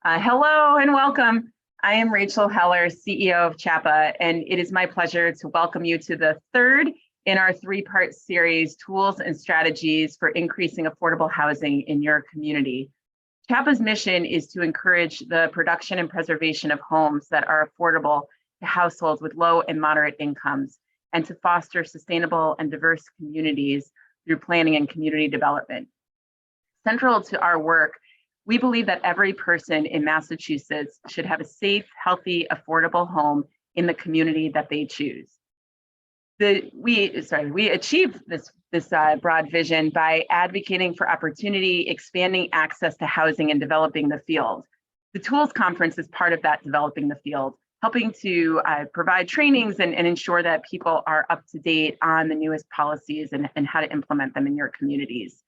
Hello and welcome. I am Rachel Heller, CEO of CHAPA, and it is my pleasure to welcome you to the third in our three-part series, Tools and Strategies for Increasing Affordable Housing in Your Community. CHAPA's mission is to encourage the production and preservation of homes that are affordable to households with low and moderate incomes, and to foster sustainable and diverse communities through planning and community development. Central to our work, we believe that every person in Massachusetts should have a safe, healthy, affordable home in the community that they choose. We achieved this broad vision by advocating for opportunity, expanding access to housing, and developing the field. The Tools Conference is part of that developing the field, helping to provide trainings and ensure that people are up to date on the newest policies and how to implement them in your communities.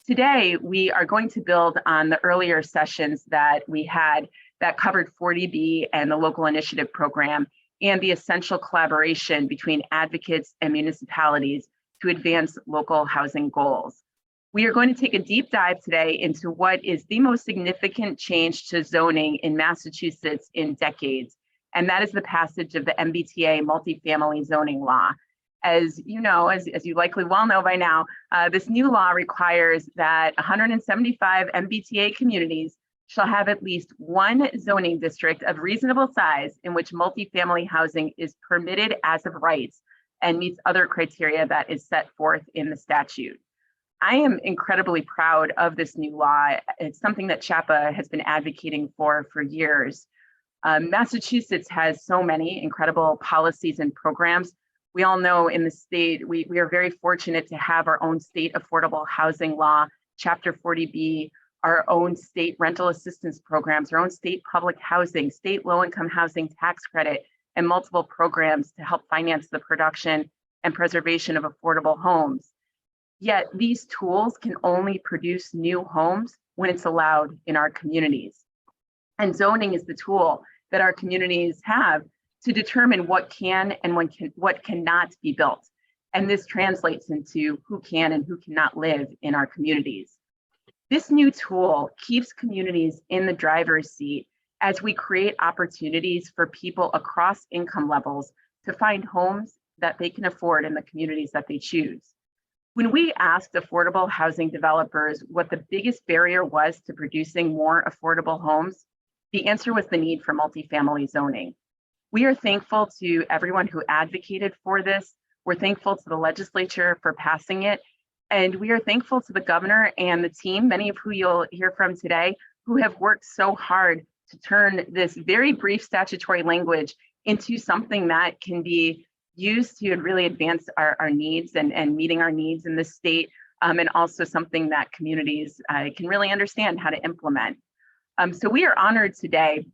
Today, we are going to build on the earlier sessions that we had that covered 40B and the local initiative program and the essential collaboration between advocates and municipalities to advance local housing goals. We are going to take a deep dive today into what is the most significant change to zoning in Massachusetts in decades, and that is the passage of the Mbta multifamily zoning law. As you know, as you likely well know by now, this new law requires that 175 MBTA communities shall have at least one zoning district of reasonable size in which multifamily housing is permitted as of rights and meets other criteria that is set forth in the statute. I am incredibly proud of this new law. It's something that CHAPA has been advocating for years. Massachusetts has so many incredible policies and programs. We all know in the state, we are very fortunate to have our own state affordable housing law, Chapter 40B, our own state rental assistance programs, our own state public housing, state low-income housing tax credit, and multiple programs to help finance the production and preservation of affordable homes. Yet these tools can only produce new homes when it's allowed in our communities. And zoning is the tool that our communities have to determine what can and what cannot be built. And this translates into who can and who cannot live in our communities. This new tool keeps communities in the driver's seat as we create opportunities for people across income levels to find homes that they can afford in the communities that they choose. When we asked affordable housing developers what the biggest barrier was to producing more affordable homes, the answer was the need for multifamily zoning. We are thankful to everyone who advocated for this. We're thankful to the legislature for passing it. And we are thankful to the governor and the team, many of who you'll hear from today, who have worked so hard to turn this very brief statutory language into something that can be used to really advance our needs and meeting our needs in the state, and also something that communities can really understand how to implement. So we are honored today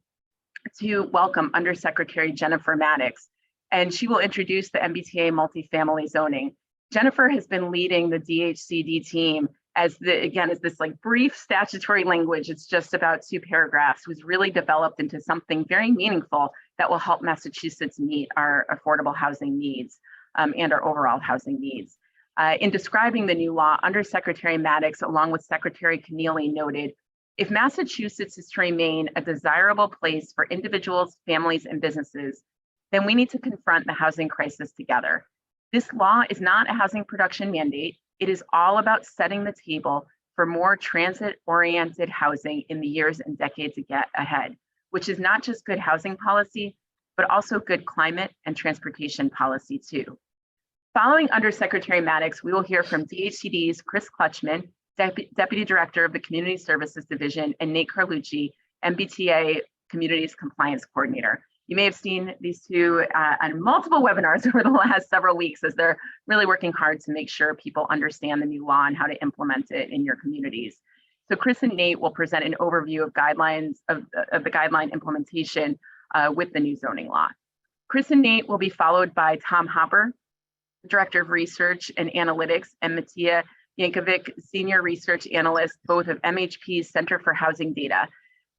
to welcome Undersecretary Jennifer Maddox, and she will introduce the Mbta multifamily zoning. Jennifer has been leading the DHCD team as this like brief statutory language. It's just about 2 paragraphs, was really developed into something very meaningful that will help Massachusetts meet our affordable housing needs and our overall housing needs. In describing the new law, Undersecretary Maddox, along with Secretary Keneally, noted, if Massachusetts is to remain a desirable place for individuals, families, and businesses, then we need to confront the housing crisis together. This law is not a housing production mandate. It is all about setting the table for more transit-oriented housing in the years and decades ahead, which is not just good housing policy, but also good climate and transportation policy too. Following Undersecretary Maddox, we will hear from DHCD's Chris Kletchman, Deputy Director of the Community Services Division, and Nate Carlucci, Mbta Communities Compliance Coordinator. You may have seen these two on multiple webinars over the last several weeks as they're really working hard to make sure people understand the new law and how to implement it in your communities. So Chris and Nate will present an overview of guidelines of the guideline implementation with the new zoning law. Chris and Nate will be followed by Tom Hopper, Director of Research and Analytics, and Matija, Jankovic, Senior Research Analyst, both of MHP's Center for Housing Data.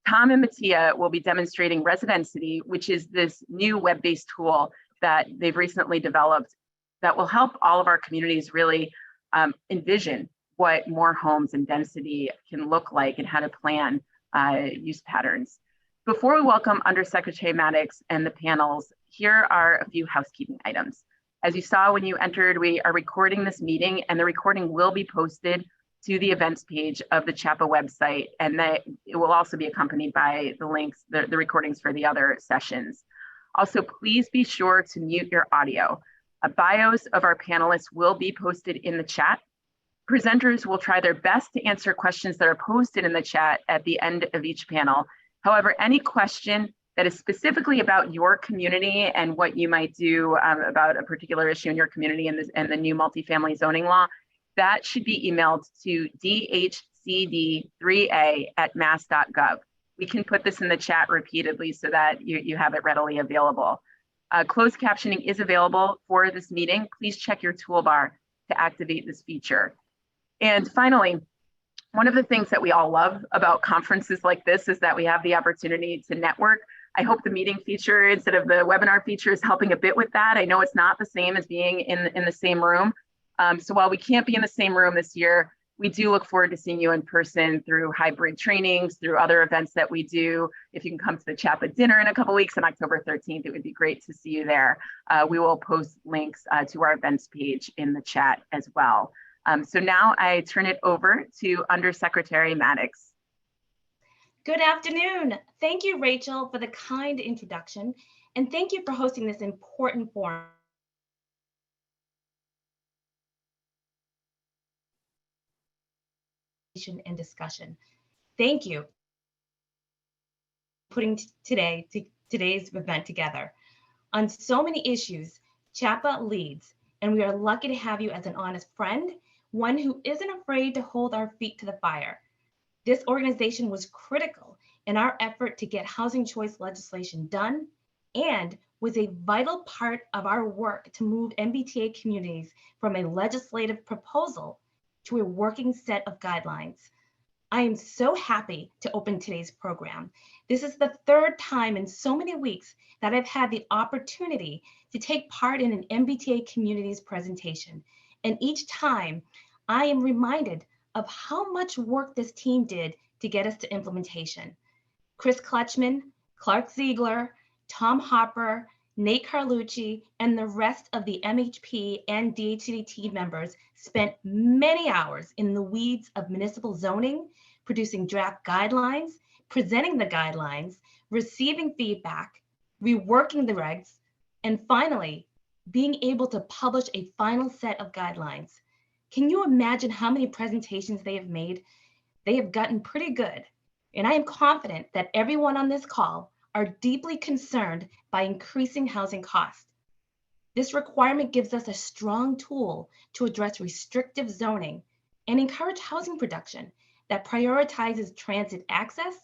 Tom and Matija will be demonstrating Residencity, which is this new web-based tool that they've recently developed that will help all of our communities really envision what more homes and density can look like and how to plan use patterns. Before we welcome Undersecretary Maddox and the panels, here are a few housekeeping items. As you saw when you entered, we are recording this meeting, and the recording will be posted to the events page of the CHAPA website, and it will also be accompanied by the links, the recordings for the other sessions. Also, please be sure to mute your audio. Bios of our panelists will be posted in the chat. Presenters will try their best to answer questions that are posted in the chat at the end of each panel. However, any question that is specifically about your community and what you might do about a particular issue in your community and the new multifamily zoning law, that should be emailed to dhcd3a@mass.gov. We can put this in the chat repeatedly so that you have it readily available. Closed captioning is available for this meeting. Please check your toolbar to activate this feature. And finally, one of the things that we all love about conferences like this is that we have the opportunity to network. I hope the meeting feature instead of the webinar feature is helping a bit with that. I know it's not the same as being in the same room. So while we can't be in the same room this year, we do look forward to seeing you in person through hybrid trainings, through other events that we do. If you can come to the CHAPA dinner in a couple weeks on October 13th, it would be great to see you there. We will post links to our events page in the chat as well. So now I turn it over to Undersecretary Maddox. Good afternoon. Thank you, Rachel, for the kind introduction, and thank you for hosting this important forum. And discussion. Thank you for putting today's event together. On so many issues, CHAPA leads, and we are lucky to have you as an honest friend, one who isn't afraid to hold our feet to the fire. This organization was critical in our effort to get housing choice legislation done and was a vital part of our work to move MBTA communities from a legislative proposal to a working set of guidelines. I am so happy to open today's program. This is the third time in so many weeks that I've had the opportunity to take part in an MBTA community's presentation. And each time I am reminded of how much work this team did to get us to implementation. Chris Kletchman, Clark Ziegler, Tom Hopper, Nate Carlucci, and the rest of the MHP and DHCD team members spent many hours in the weeds of municipal zoning, producing draft guidelines, presenting the guidelines, receiving feedback, reworking the regs, and finally, being able to publish a final set of guidelines. Can you imagine how many presentations they have made? They have gotten pretty good, and I am confident that everyone on this call are deeply concerned by increasing housing costs. This requirement gives us a strong tool to address restrictive zoning and encourage housing production that prioritizes transit access,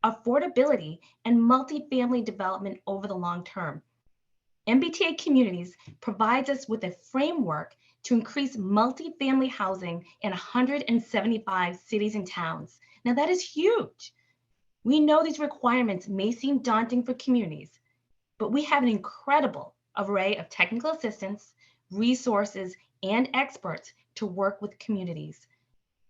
affordability, and multifamily development over the long term. MBTA Communities provides us with a framework to increase multifamily housing in 175 cities and towns. Now that is huge. We know these requirements may seem daunting for communities, but we have an incredible array of technical assistance, resources, and experts to work with communities.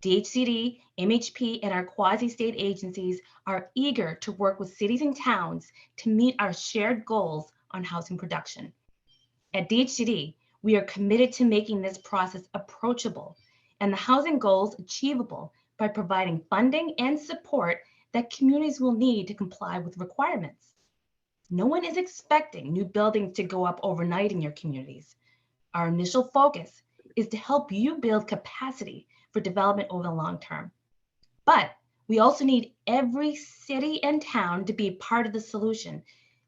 DHCD, MHP, and our quasi-state agencies are eager to work with cities and towns to meet our shared goals on housing production. At DHCD, we are committed to making this process approachable and the housing goals achievable by providing funding and support that communities will need to comply with requirements. No one is expecting new buildings to go up overnight in your communities. Our initial focus is to help you build capacity for development over the long term. But we also need every city and town to be part of the solution.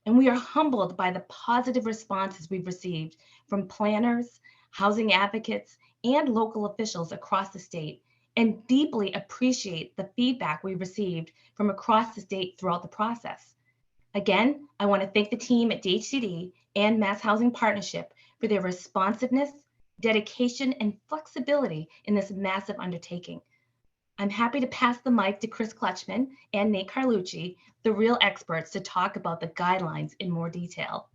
And we are humbled by the positive responses we've received from planners, housing advocates, and local officials across the state, and deeply appreciate the feedback we received from across the state throughout the process. Again, I want to thank the team at DHCD and Mass Housing Partnership for their responsiveness, dedication, and flexibility in this massive undertaking. I'm happy to pass the mic to Chris Kletchman and Nate Carlucci, the real experts, to talk about the guidelines in more detail.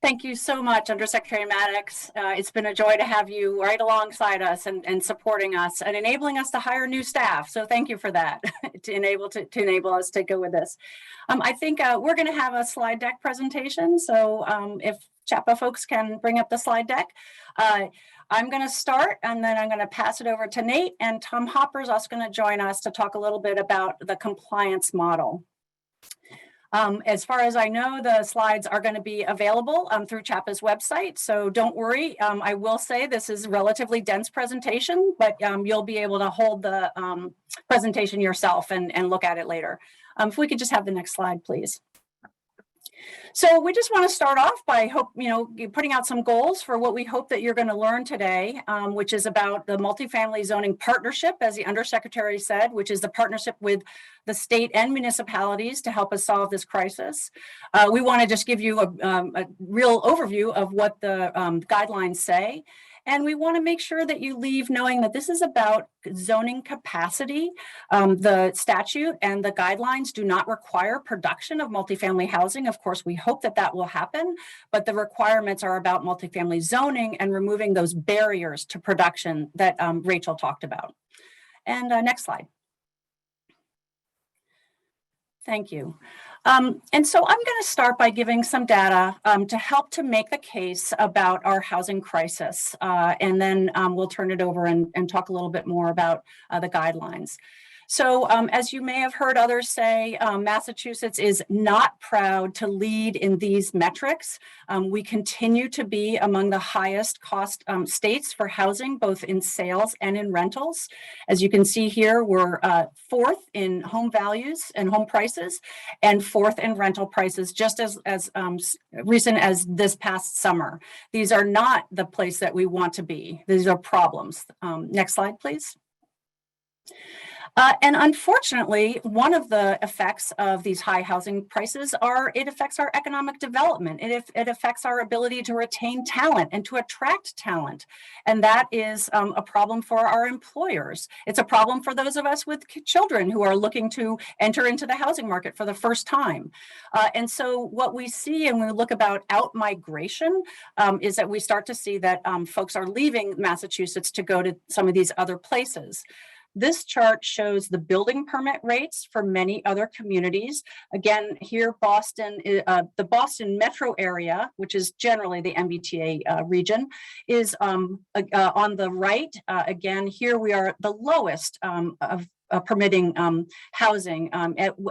Thank you so much, Undersecretary Maddox. It's been a joy to have you right alongside us and supporting us and enabling us to hire new staff. So thank you for that, to enable us to go with this. I think we're going to have a slide deck presentation. So if CHAPA folks can bring up the slide deck. I'm going to start, and then I'm going to pass it over to Nate, and Tom Hopper is also going to join us to talk a little bit about the compliance model. As far as I know, the slides are going to be available through CHAPA's website, so don't worry. I will say this is a relatively dense presentation, but you'll be able to hold the presentation yourself and look at it later. If we could just have the next slide, please. So we just want to start off by putting out some goals for what we hope that you're going to learn today, which is about the multifamily zoning partnership, as the Undersecretary said, which is the partnership with the state and municipalities to help us solve this crisis. We want to just give you a real overview of what the guidelines say. And we want to make sure that you leave knowing that this is about zoning capacity. The statute and the guidelines do not require production of multifamily housing. Of course, we hope that that will happen, but the requirements are about multifamily zoning and removing those barriers to production that Rachel talked about. And next slide. Thank you. And so I'm going to start by giving some data to help to make the case about our housing crisis. And then we'll turn it over and talk a little bit more about the guidelines. So as you may have heard others say, Massachusetts is not proud to lead in these metrics. We continue to be among the highest cost states for housing, both in sales and in rentals. As you can see here, we're fourth in home values and home prices, and fourth in rental prices, just as recent as this past summer. These are not the place that we want to be. These are problems. Next slide, please. And unfortunately, one of the effects of these high housing prices it affects our economic development. It affects our ability to retain talent and to attract talent. And that is a problem for our employers. It's a problem for those of us with children who are looking to enter into the housing market for the first time. And so what we see, and when we look about out-migration, is that we start to see that folks are leaving Massachusetts to go to some of these other places. This chart shows the building permit rates for many other communities. Again, here, Boston, the Boston metro area, which is generally the MBTA region, is on the right. Again, here we are the lowest of permitting housing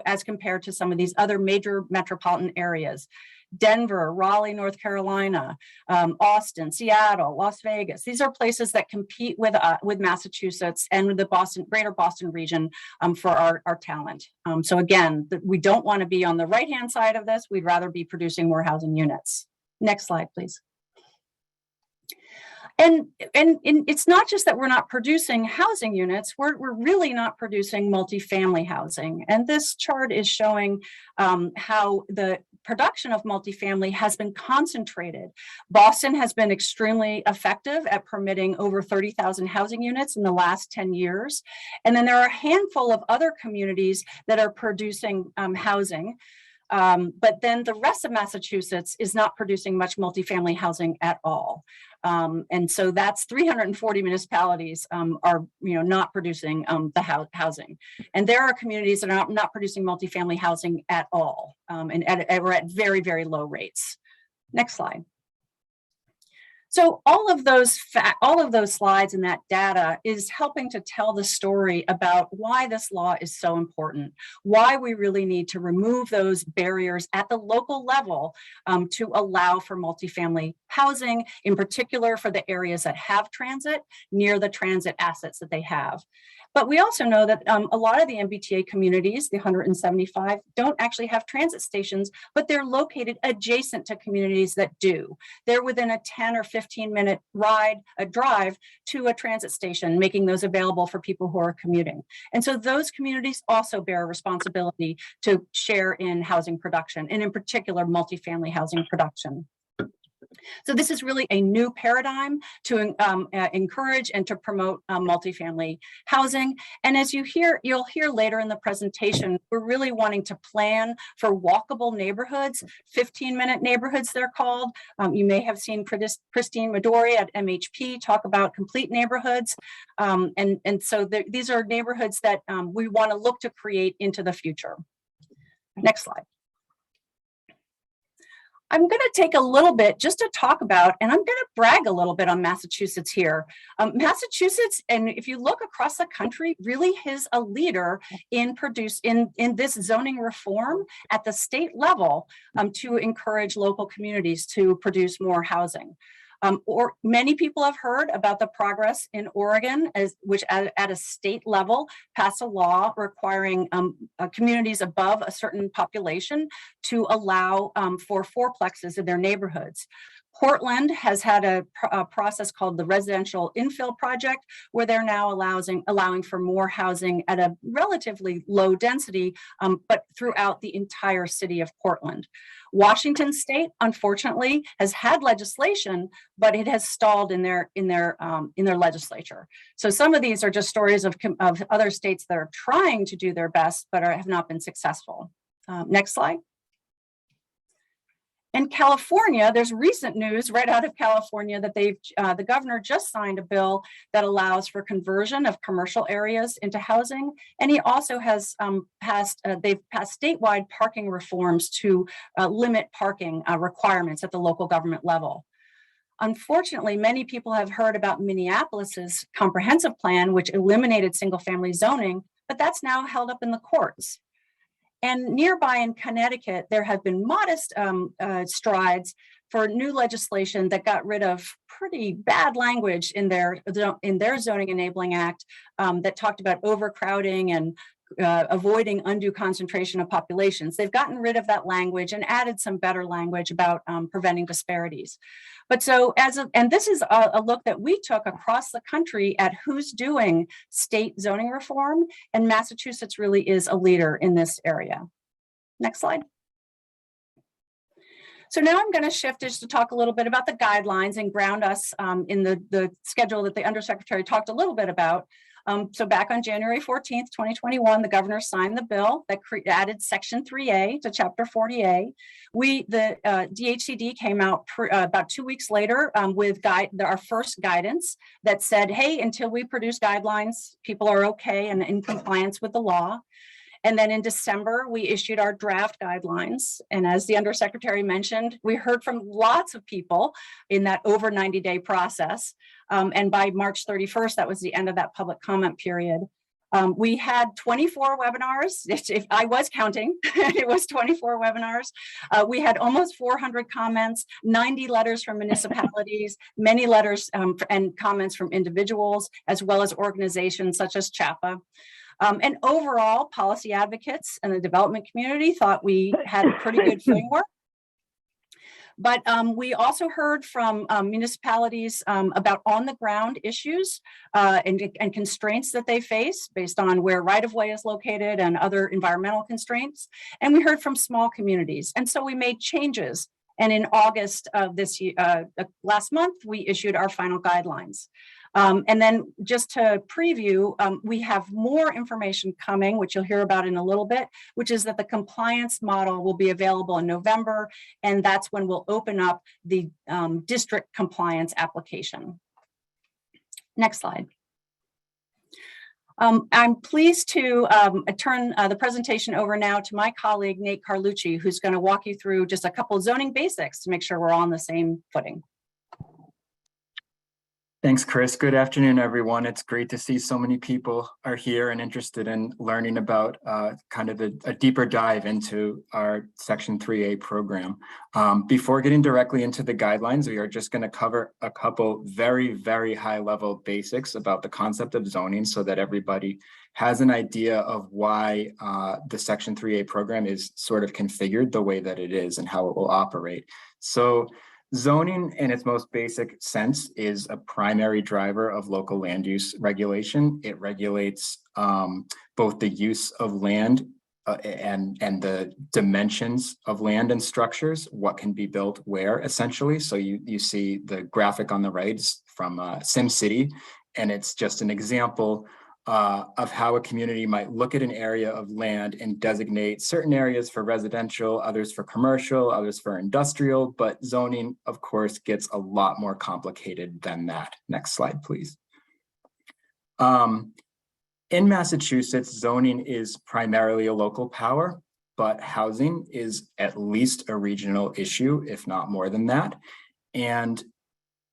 as compared to some of these other major metropolitan areas. Denver, Raleigh, North Carolina, Austin, Seattle, Las Vegas. These are places that compete with Massachusetts and with the greater Boston region for our talent. So again, we don't want to be on the right-hand side of this. We'd rather be producing more housing units. Next slide, please. And it's not just that we're not producing housing units, we're really not producing multifamily housing. And this chart is showing how the production of multifamily has been concentrated. Boston has been extremely effective at permitting over 30,000 housing units in the last 10 years. And then there are a handful of other communities that are producing housing. But then the rest of Massachusetts is not producing much multifamily housing at all. And so that's 340 municipalities are not producing the housing. And there are communities that are not producing multifamily housing at all. And we're at very, very low rates. Next slide. So all of those slides and that data is helping to tell the story about why this law is so important, why we really need to remove those barriers at the local level to allow for multifamily housing, in particular for the areas that have transit, near the transit assets that they have. But we also know that a lot of the MBTA communities, the 175, don't actually have transit stations, but they're located adjacent to communities that do. They're within a 10 or 15-minute drive to a transit station, making those available for people who are commuting. And so those communities also bear a responsibility to share in housing production, and in particular, multifamily housing production. So this is really a new paradigm to encourage and to promote multifamily housing. And as you'll hear later in the presentation, we're really wanting to plan for walkable neighborhoods, 15-minute neighborhoods they're called. You may have seen Christine Midori at MHP talk about complete neighborhoods. And so these are neighborhoods that we want to look to create into the future. Next slide. I'm going to take a little bit just to talk about, and I'm going to brag a little bit on Massachusetts here. Massachusetts, and if you look across the country, really is a leader in this zoning reform at the state level to encourage local communities to produce more housing. Or many people have heard about the progress in Oregon, which at a state level passed a law requiring communities above a certain population to allow for fourplexes in their neighborhoods. Portland has had a process called the Residential Infill Project, where they're now allowing for more housing at a relatively low density, but throughout the entire city of Portland. Washington State, unfortunately, has had legislation, but it has stalled in their legislature. So some of these are just stories of other states that are trying to do their best, but have not been successful. Next slide. In California, there's recent news right out of California that the governor just signed a bill that allows for conversion of commercial areas into housing. And he also has they've passed statewide parking reforms to limit parking requirements at the local government level. Unfortunately, many people have heard about Minneapolis's comprehensive plan, which eliminated single-family zoning, but that's now held up in the courts. And nearby in Connecticut, there have been modest strides for new legislation that got rid of pretty bad language in their Zoning Enabling Act that talked about overcrowding and avoiding undue concentration of populations. They've gotten rid of that language and added some better language about preventing disparities. But so and this is a look that we took across the country at who's doing state zoning reform, and Massachusetts really is a leader in this area. Next slide. So now I'm going to shift just to talk a little bit about the guidelines and ground us in the schedule that the Undersecretary talked a little bit about. So back on January 14th, 2021, the governor signed the bill that added Section 3A to Chapter 40A. The DHCD came out about 2 weeks later with our first guidance that said, hey, until we produce guidelines, people are okay and in compliance with the law. And then in December, we issued our draft guidelines. And as the Undersecretary mentioned, we heard from lots of people in that over 90-day process. And by March 31st, that was the end of that public comment period. We had 24 webinars. If I was counting, it was 24 webinars. We had almost 400 comments, 90 letters from municipalities, many letters and comments from individuals, as well as organizations such as CHAPA. And overall, policy advocates and the development community thought we had a pretty good framework. But we also heard from municipalities about on-the-ground issues and constraints that they face based on where right-of-way is located and other environmental constraints. And we heard from small communities. And so we made changes. And in August of this year, last month, we issued our final guidelines. And then just to preview, we have more information coming, which you'll hear about in a little bit, which is that the compliance model will be available in November, and that's when we'll open up the district compliance application. Next slide. I'm pleased to turn the presentation over now to my colleague, Nate Carlucci, who's going to walk you through just a couple of zoning basics to make sure we're all on the same footing. Thanks, Chris. Good afternoon, everyone. It's great to see so many people are here and interested in learning about kind of a deeper dive into our Section 3A program. Before getting directly into the guidelines, we are just going to cover a couple very, very high-level basics about the concept of zoning so that everybody has an idea of why the Section 3A program is sort of configured the way that it is and how it will operate. So zoning, in its most basic sense, is a primary driver of local land use regulation. It regulates both the use of land and the dimensions of land and structures, what can be built where essentially. So you see the graphic on the right from SimCity, and it's just an example of how a community might look at an area of land and designate certain areas for residential, others for commercial, others for industrial, but zoning, of course, gets a lot more complicated than that. Next slide, please. In Massachusetts, zoning is primarily a local power, but housing is at least a regional issue, if not more than that. And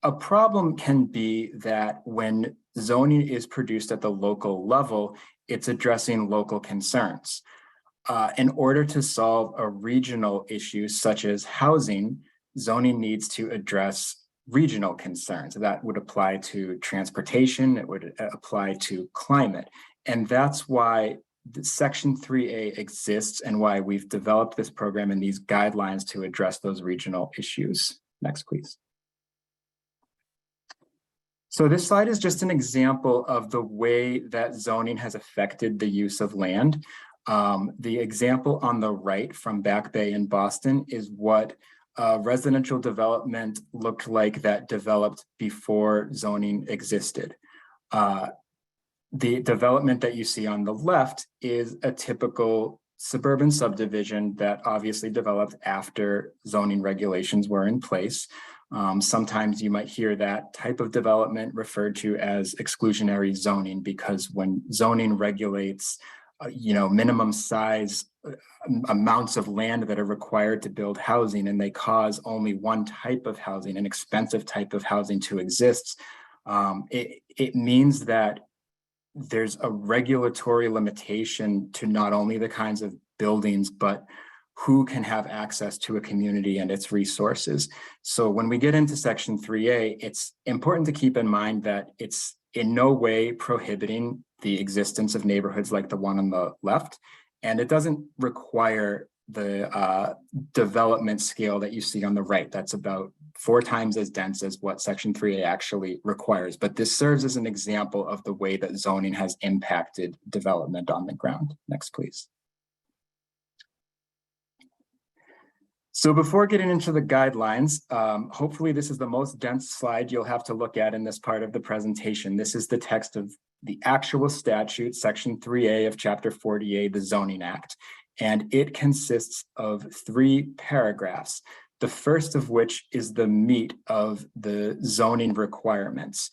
a problem can be that when zoning is produced at the local level, it's addressing local concerns. In order to solve a regional issue such as housing, zoning needs to address regional concerns. That would apply to transportation, it would apply to climate. And that's why the Section 3A exists and why we've developed this program and these guidelines to address those regional issues. Next, please. So this slide is just an example of the way that zoning has affected the use of land. The example on the right from Back Bay in Boston is what residential development looked like that developed before zoning existed. The development that you see on the left is a typical suburban subdivision that obviously developed after zoning regulations were in place. Sometimes you might hear that type of development referred to as exclusionary zoning, because when zoning regulates minimum size amounts of land that are required to build housing, and they cause only one type of housing, an expensive type of housing, to exist, it means that there's a regulatory limitation to not only the kinds of buildings, but who can have access to a community and its resources. So when we get into Section 3A, it's important to keep in mind that it's in no way prohibiting the existence of neighborhoods like the one on the left, and it doesn't require the development scale that you see on the right. That's about 4 times as dense as what Section 3A actually requires. But this serves as an example of the way that zoning has impacted development on the ground. Next, please. So before getting into the guidelines, hopefully this is the most dense slide you'll have to look at in this part of the presentation. This is the text of the actual statute, Section 3A of Chapter 48, the Zoning Act. And it consists of 3 paragraphs, the first of which is the meat of the zoning requirements.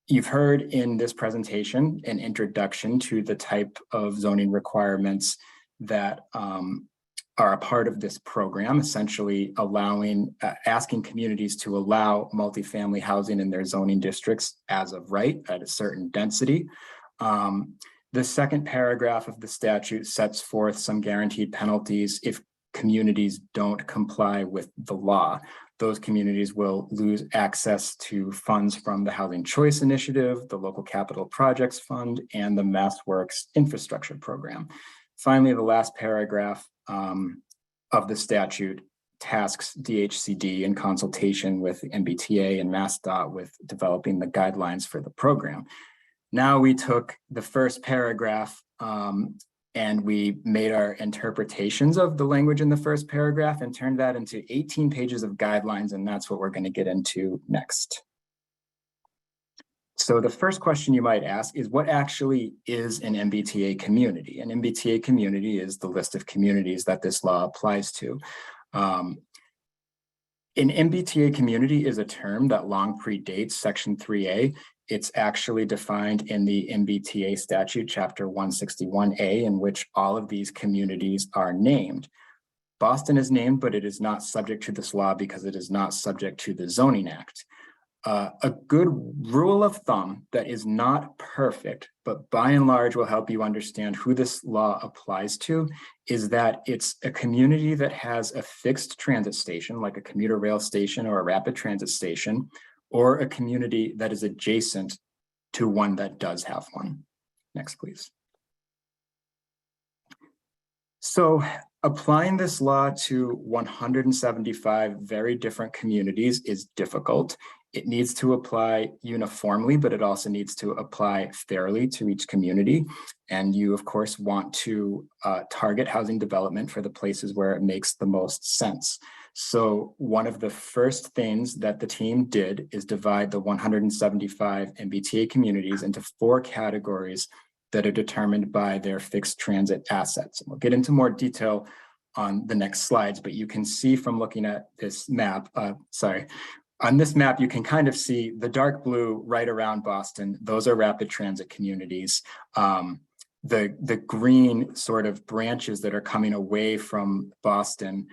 You've heard in this presentation an introduction to the type of zoning requirements that are a part of this program, essentially asking communities to allow multifamily housing in their zoning districts as of right at a certain density. The second paragraph of the statute sets forth some guaranteed penalties if communities don't comply with the law. Those communities will lose access to funds from the Housing Choice Initiative, the Local Capital Projects Fund, and the MassWorks Infrastructure Program. Finally, the last paragraph of the statute tasks DHCD in consultation with Mbta and MassDOT with developing the guidelines for the program. Now we took the first paragraph and we made our interpretations of the language in the first paragraph and turned that into 18 pages of guidelines, and that's what we're going to get into next. So the first question you might ask is, what actually is an MBTA community? An MBTA community is the list of communities that this law applies to. An MBTA community is a term that long predates Section 3A. It's actually defined in the MBTA statute, Chapter 161A, in which all of these communities are named. Boston is named, but it is not subject to this law because it is not subject to the Zoning Act. A good rule of thumb that is not perfect, but by and large will help you understand who this law applies to, is that it's a community that has a fixed transit station, like a commuter rail station or a rapid transit station, or a community that is adjacent to one that does have one. Next, please. So applying this law to 175 very different communities is difficult. It needs to apply uniformly, but it also needs to apply fairly to each community. And you, of course, want to target housing development for the places where it makes the most sense. So one of the first things that the team did is divide the 175 MBTA communities into 4 categories that are determined by their fixed transit assets. And we'll get into more detail on the next slides, but you can see from looking at this map, on this map, you can kind of see the dark blue right around Boston. Those are rapid transit communities. The green sort of branches that are coming away from Boston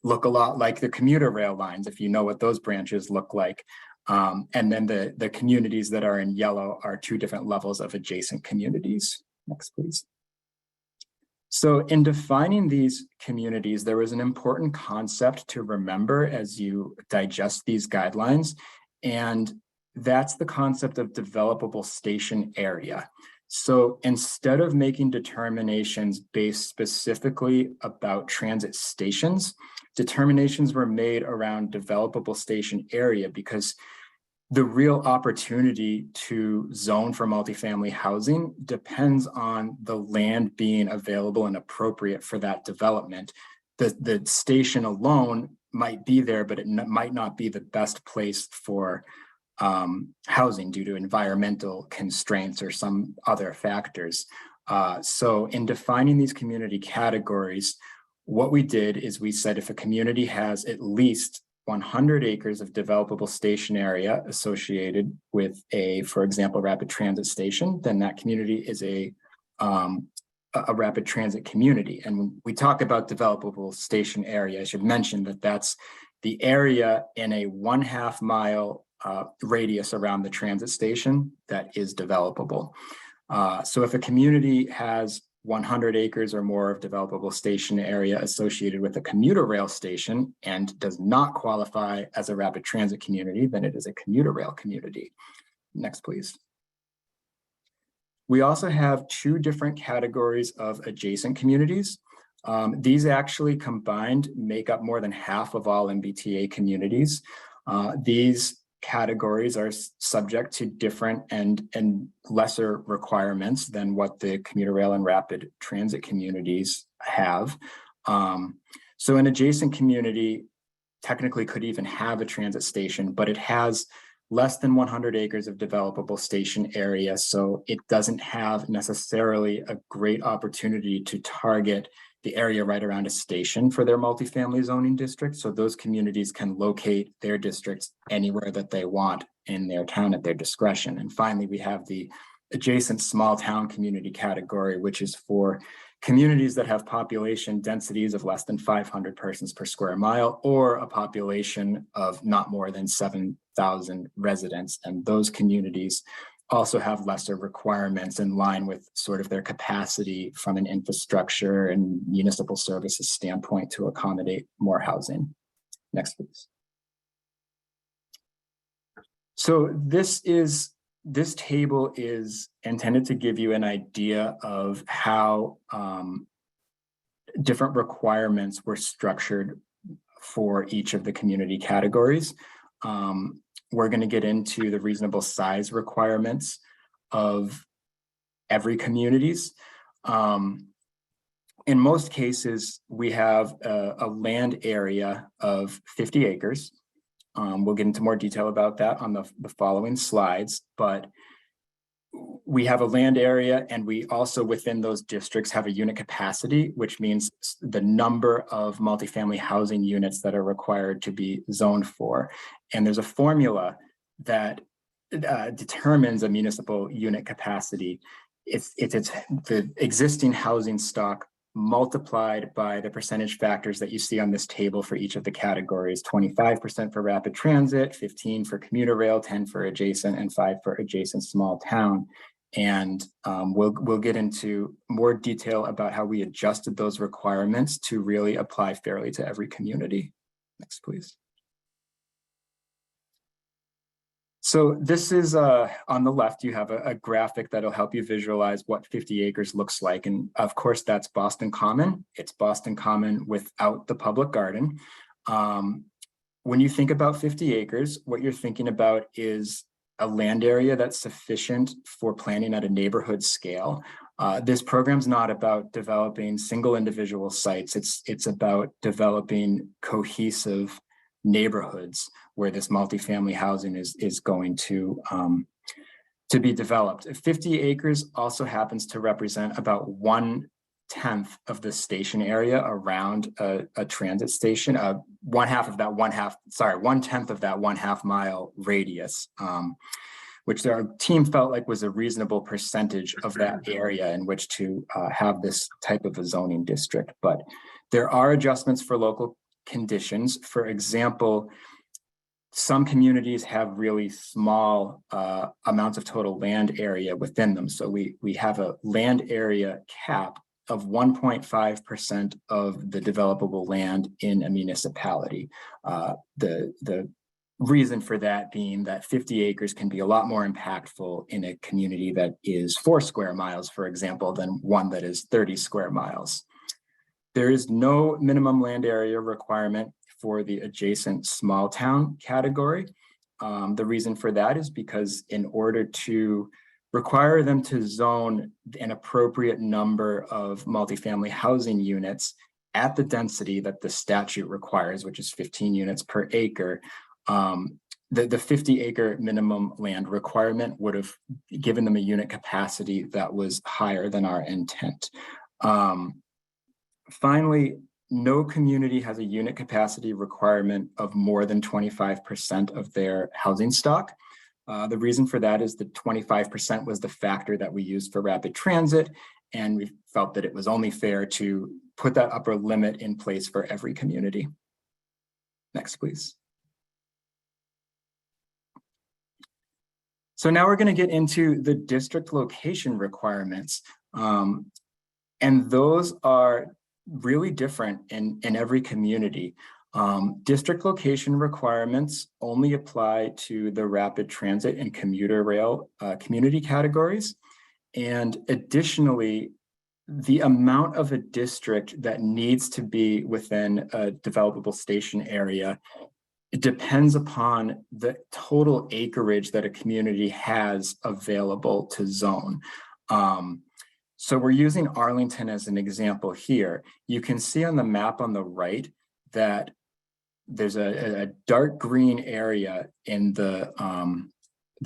look a lot like the commuter rail lines, if you know what those branches look like. And then the communities that are in yellow are 2 different levels of adjacent communities. Next, please. So in defining these communities, there was an important concept to remember as you digest these guidelines, and that's the concept of developable station area. So instead of making determinations based specifically about transit stations, determinations were made around developable station area because the real opportunity to zone for multifamily housing depends on the land being available and appropriate for that development. The station alone might be there, but it might not be the best place for housing due to environmental constraints or some other factors. So in defining these community categories, what we did is we said if a community has at least 100 acres of developable station area associated with a, for example, rapid transit station, then that community is a rapid transit community. And when we talk about developable station area, I should mention that that's the area in a 1/2 mile radius around the transit station that is developable. So if a community has 100 acres or more of developable station area associated with a commuter rail station and does not qualify as a rapid transit community, then it is a commuter rail community. Next, please. We also have 2 different categories of adjacent communities. These actually combined make up more than half of all MBTA communities. These categories are subject to different and lesser requirements than what the commuter rail and rapid transit communities have. So an adjacent community technically could even have a transit station, but it has less than 100 acres of developable station area. So it doesn't have necessarily a great opportunity to target the area right around a station for their multifamily zoning district. So those communities can locate their districts anywhere that they want in their town at their discretion. And finally, we have the adjacent small town community category, which is for communities that have population densities of less than 500 persons per square mile or a population of not more than 7,000 residents. And those communities also have lesser requirements in line with sort of their capacity from an infrastructure and municipal services standpoint to accommodate more housing. Next, please. So this table is intended to give you an idea of how different requirements were structured for each of the community categories. We're going to get into the reasonable size requirements of every communities. In most cases, we have a land area of 50 acres. We'll get into more detail about that on the following slides, but we have a land area and we also within those districts have a unit capacity, which means the number of multifamily housing units that are required to be zoned for. And there's a formula that determines a municipal unit capacity. It's the existing housing stock multiplied by the percentage factors that you see on this table for each of the categories: 25% for rapid transit, 15 for commuter rail, 10 for adjacent, and 5 for adjacent small town. And we'll get into more detail about how we adjusted those requirements to really apply fairly to every community. Next, please. So this is on the left, you have a graphic that'll help you visualize what 50 acres looks like. And of course, that's Boston Common. It's Boston Common without the public garden. when you think about 50 acres, what you're thinking about is a land area that's sufficient for planning at a neighborhood scale. This program's not about developing single individual sites. It's about developing cohesive neighborhoods where this multifamily housing is going to be developed. 50 acres also happens to represent about 1/10 of the station area around a transit station. 1/2 of that 1/10 of that 1/2 mile radius, which our team felt like was a reasonable percentage of that area in which to have this type of a zoning district. But there are adjustments for local conditions. For example, some communities have really small amounts of total land area within them. So we have a land area cap of 1.5% of the developable land in a municipality. The reason for that being that 50 acres can be a lot more impactful in a community that is 4 square miles, for example, than one that is 30 square miles. There is no minimum land area requirement for the adjacent small town category. The reason for that is because in order to require them to zone an appropriate number of multifamily housing units at the density that the statute requires, which is 15 units per acre, the 50 acre minimum land requirement would have given them a unit capacity that was higher than our intent. Finally, no community has a unit capacity requirement of more than 25% of their housing stock. The reason for that is that 25% was the factor that we used for rapid transit, and we felt that it was only fair to put that upper limit in place for every community. Next, please. So now we're going to get into the district location requirements, and those are really different in every community. District location requirements only apply to the rapid transit and commuter rail community categories. And additionally, the amount of a district that needs to be within a developable station area, it depends upon the total acreage that a community has available to zone. So we're using Arlington as an example here. You can see on the map on the right that there's a dark green area in the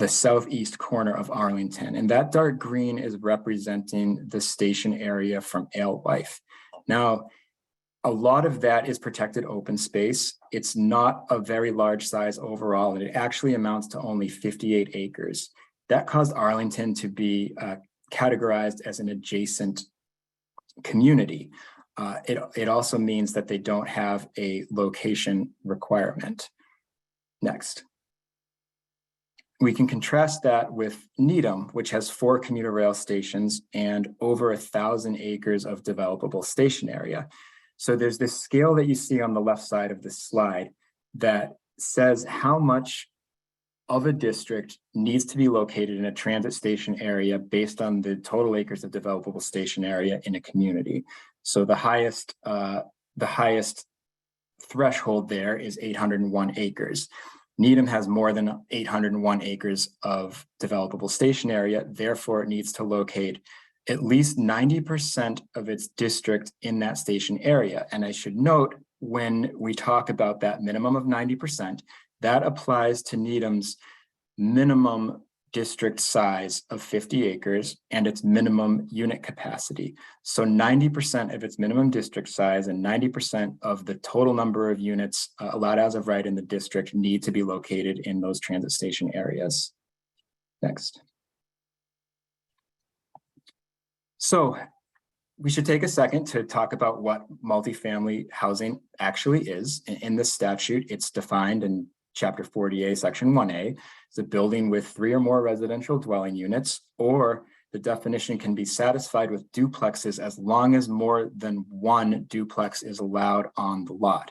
southeast corner of Arlington, and that dark green is representing the station area from Alewife. Now, a lot of that is protected open space. It's not a very large size overall, and it actually amounts to only 58 acres. That caused Arlington to be categorized as an adjacent community. It also means that they don't have a location requirement. Next. We can contrast that with Needham, which has 4 commuter rail stations and over 1,000 acres of developable station area. So there's this scale that you see on the left side of this slide that says how much of a district needs to be located in a transit station area based on the total acres of developable station area in a community. So the highest threshold there is 801 acres. Needham has more than 801 acres of developable station area, therefore it needs to locate at least 90% of its district in that station area. And I should note, when we talk about that minimum of 90%, that applies to Needham's minimum district size of 50 acres and its minimum unit capacity. So 90% of its minimum district size and 90% of the total number of units allowed as of right in the district need to be located in those transit station areas. Next. So we should take a second to talk about what multifamily housing actually is. In this statute, it's defined in Chapter 40A, Section 1A. It's a building with 3 or more residential dwelling units, or the definition can be satisfied with duplexes as long as more than 1 duplex is allowed on the lot.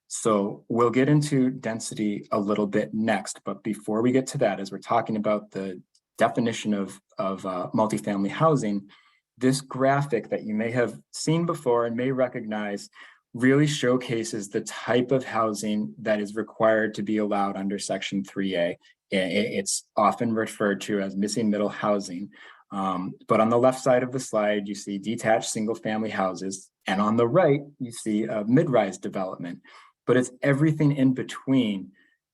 So we'll get into density a little bit next, but before we get to that, as we're talking about the definition of multifamily housing, this graphic that you may have seen before and may recognize really showcases the type of housing that is required to be allowed under Section 3A. It's often referred to as missing middle housing. But on the left side of the slide, you see detached single-family houses, and on the right, you see a mid-rise development. But it's everything in between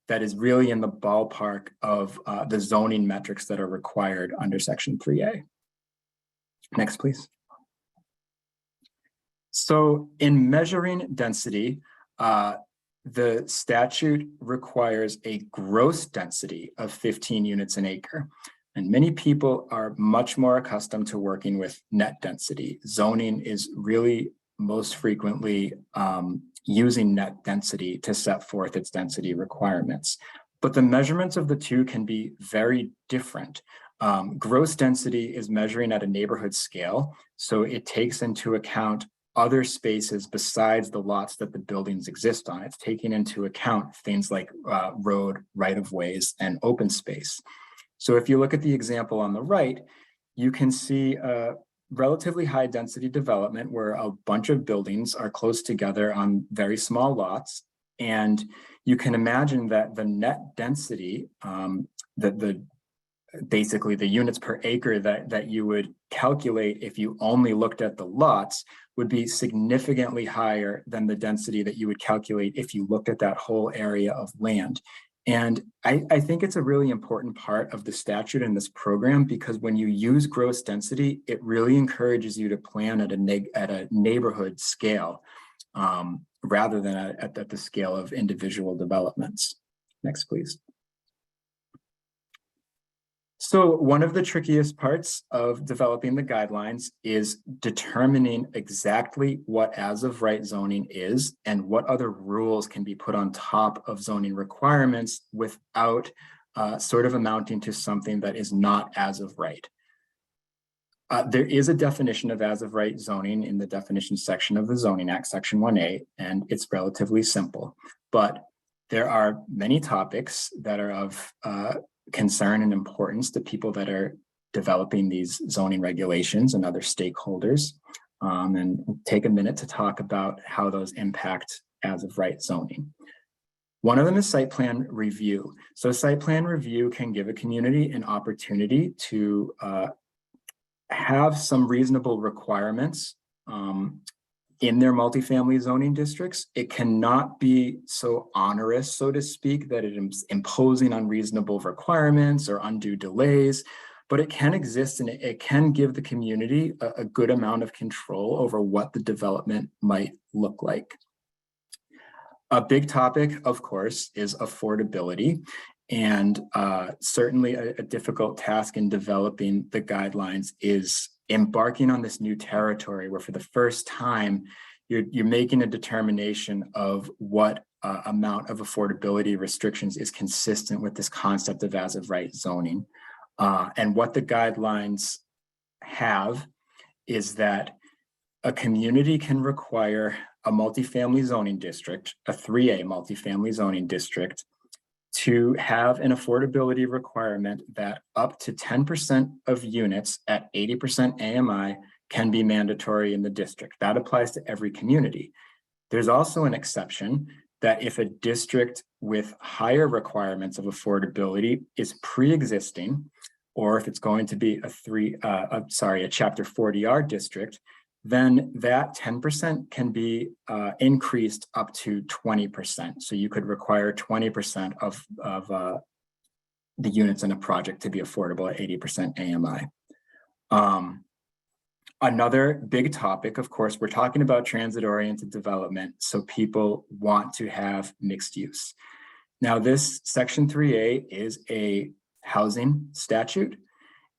that is really in the ballpark of the zoning metrics that are required under Section 3A. Next, please. So in measuring density, the statute requires a gross density of 15 units an acre. And many people are much more accustomed to working with net density. Zoning is really most frequently using net density to set forth its density requirements. But the measurements of the two can be very different. Gross density is measuring at a neighborhood scale, so it takes into account other spaces besides the lots that the buildings exist on. It's taking into account things like road, right-of-ways, and open space. So if you look at the example on the right, you can see a relatively high density development where a bunch of buildings are close together on very small lots. And you can imagine that the net density, basically the units per acre that you would calculate if you only looked at the lots would be significantly higher than the density that you would calculate if you looked at that whole area of land. And I think it's a really important part of the statute in this program, because when you use gross density, it really encourages you to plan at a neighborhood scale rather than at the scale of individual developments. Next, please. So one of the trickiest parts of developing the guidelines is determining exactly what as of right zoning is and what other rules can be put on top of zoning requirements without sort of amounting to something that is not as of right. There is a definition of as of right zoning in the definition section of the Zoning Act, Section 1A, and it's relatively simple. But there are many topics that are of concern and importance to people that are developing these zoning regulations and other stakeholders, and take a minute to talk about how those impact as of right zoning. One of them is site plan review. So site plan review can give a community an opportunity to have some reasonable requirements in their multifamily zoning districts. It cannot be so onerous, so to speak, that it is imposing unreasonable requirements or undue delays, but it can exist and it can give the community a good amount of control over what the development might look like. A big topic, of course, is affordability. And certainly a difficult task in developing the guidelines is embarking on this new territory where for the first time, you're making a determination of what amount of affordability restrictions is consistent with this concept of as of right zoning. And what the guidelines have is that a community can require a multifamily zoning district, a 3A multifamily zoning district, to have an affordability requirement that up to 10% of units at 80% AMI can be mandatory in the district. That applies to every community. There's also an exception that if a district with higher requirements of affordability is pre-existing, or if it's going to be a Chapter 40R district, then that 10% can be increased up to 20%. So you could require 20% of the units in a project to be affordable at 80% AMI. Another big topic, of course, we're talking about transit-oriented development, so people want to have mixed use. Now, this Section 3A is a housing statute,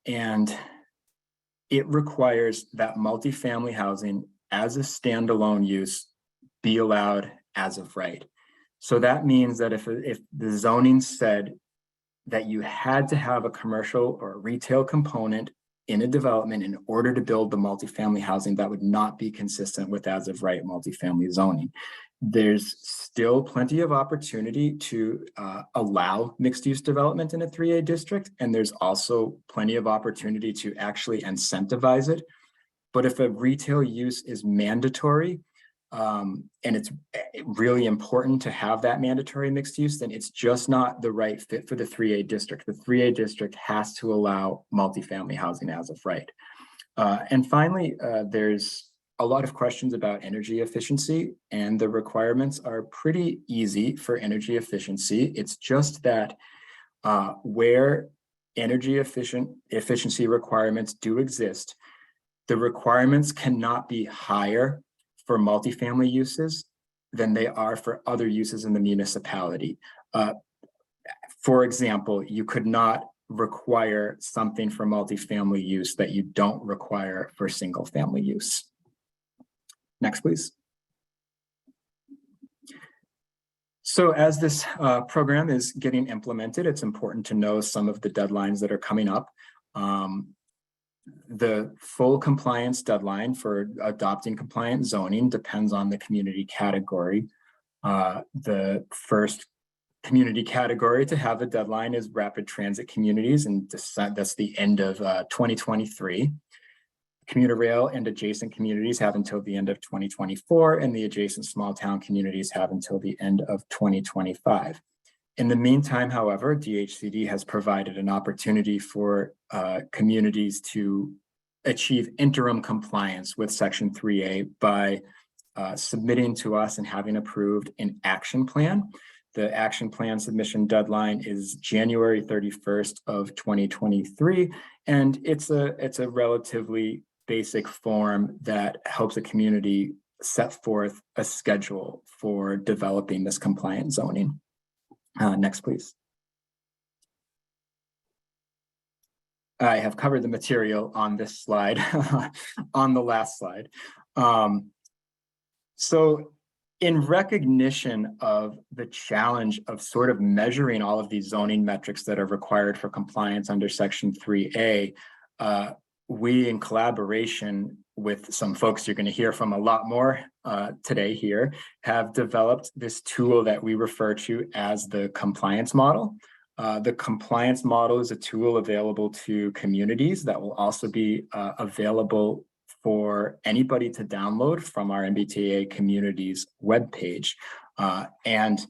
and it requires that multifamily housing as a standalone use be allowed as of right. So that means that if the zoning said that you had to have a commercial or retail component in a development in order to build the multifamily housing, that would not be consistent with as of right multifamily zoning. There's still plenty of opportunity to allow mixed use development in a 3A district, and there's also plenty of opportunity to actually incentivize it. But if a retail use is mandatory, and it's really important to have that mandatory mixed use, then it's just not the right fit for the 3A district. The 3A district has to allow multifamily housing as of right. And finally, there's a lot of questions about energy efficiency, and the requirements are pretty easy for energy efficiency. It's just that where energy efficiency requirements do exist, the requirements cannot be higher for multifamily uses than they are for other uses in the municipality. For example, you could not require something for multifamily use that you don't require for single family use. Next, please. So as this program is getting implemented, it's important to know some of the deadlines that are coming up. The full compliance deadline for adopting compliant zoning depends on the community category. The first community category to have a deadline is rapid transit communities, and that's the end of 2023. Commuter rail and adjacent communities have until the end of 2024, and the adjacent small town communities have until the end of 2025. In the meantime, however, DHCD has provided an opportunity for communities to achieve interim compliance with Section 3A by submitting to us and having approved an action plan. The action plan submission deadline is January 31st of 2023, and it's a relatively basic form that helps a community set forth a schedule for developing this compliant zoning. Next, please. I have covered the material on this slide, on the last slide. So in recognition of the challenge of sort of measuring all of these zoning metrics that are required for compliance under Section 3A, we, in collaboration with some folks you're going to hear from a lot more today here, have developed this tool that we refer to as the compliance model. The compliance model is a tool available to communities that will also be available for anybody to download from our MBTA communities webpage. And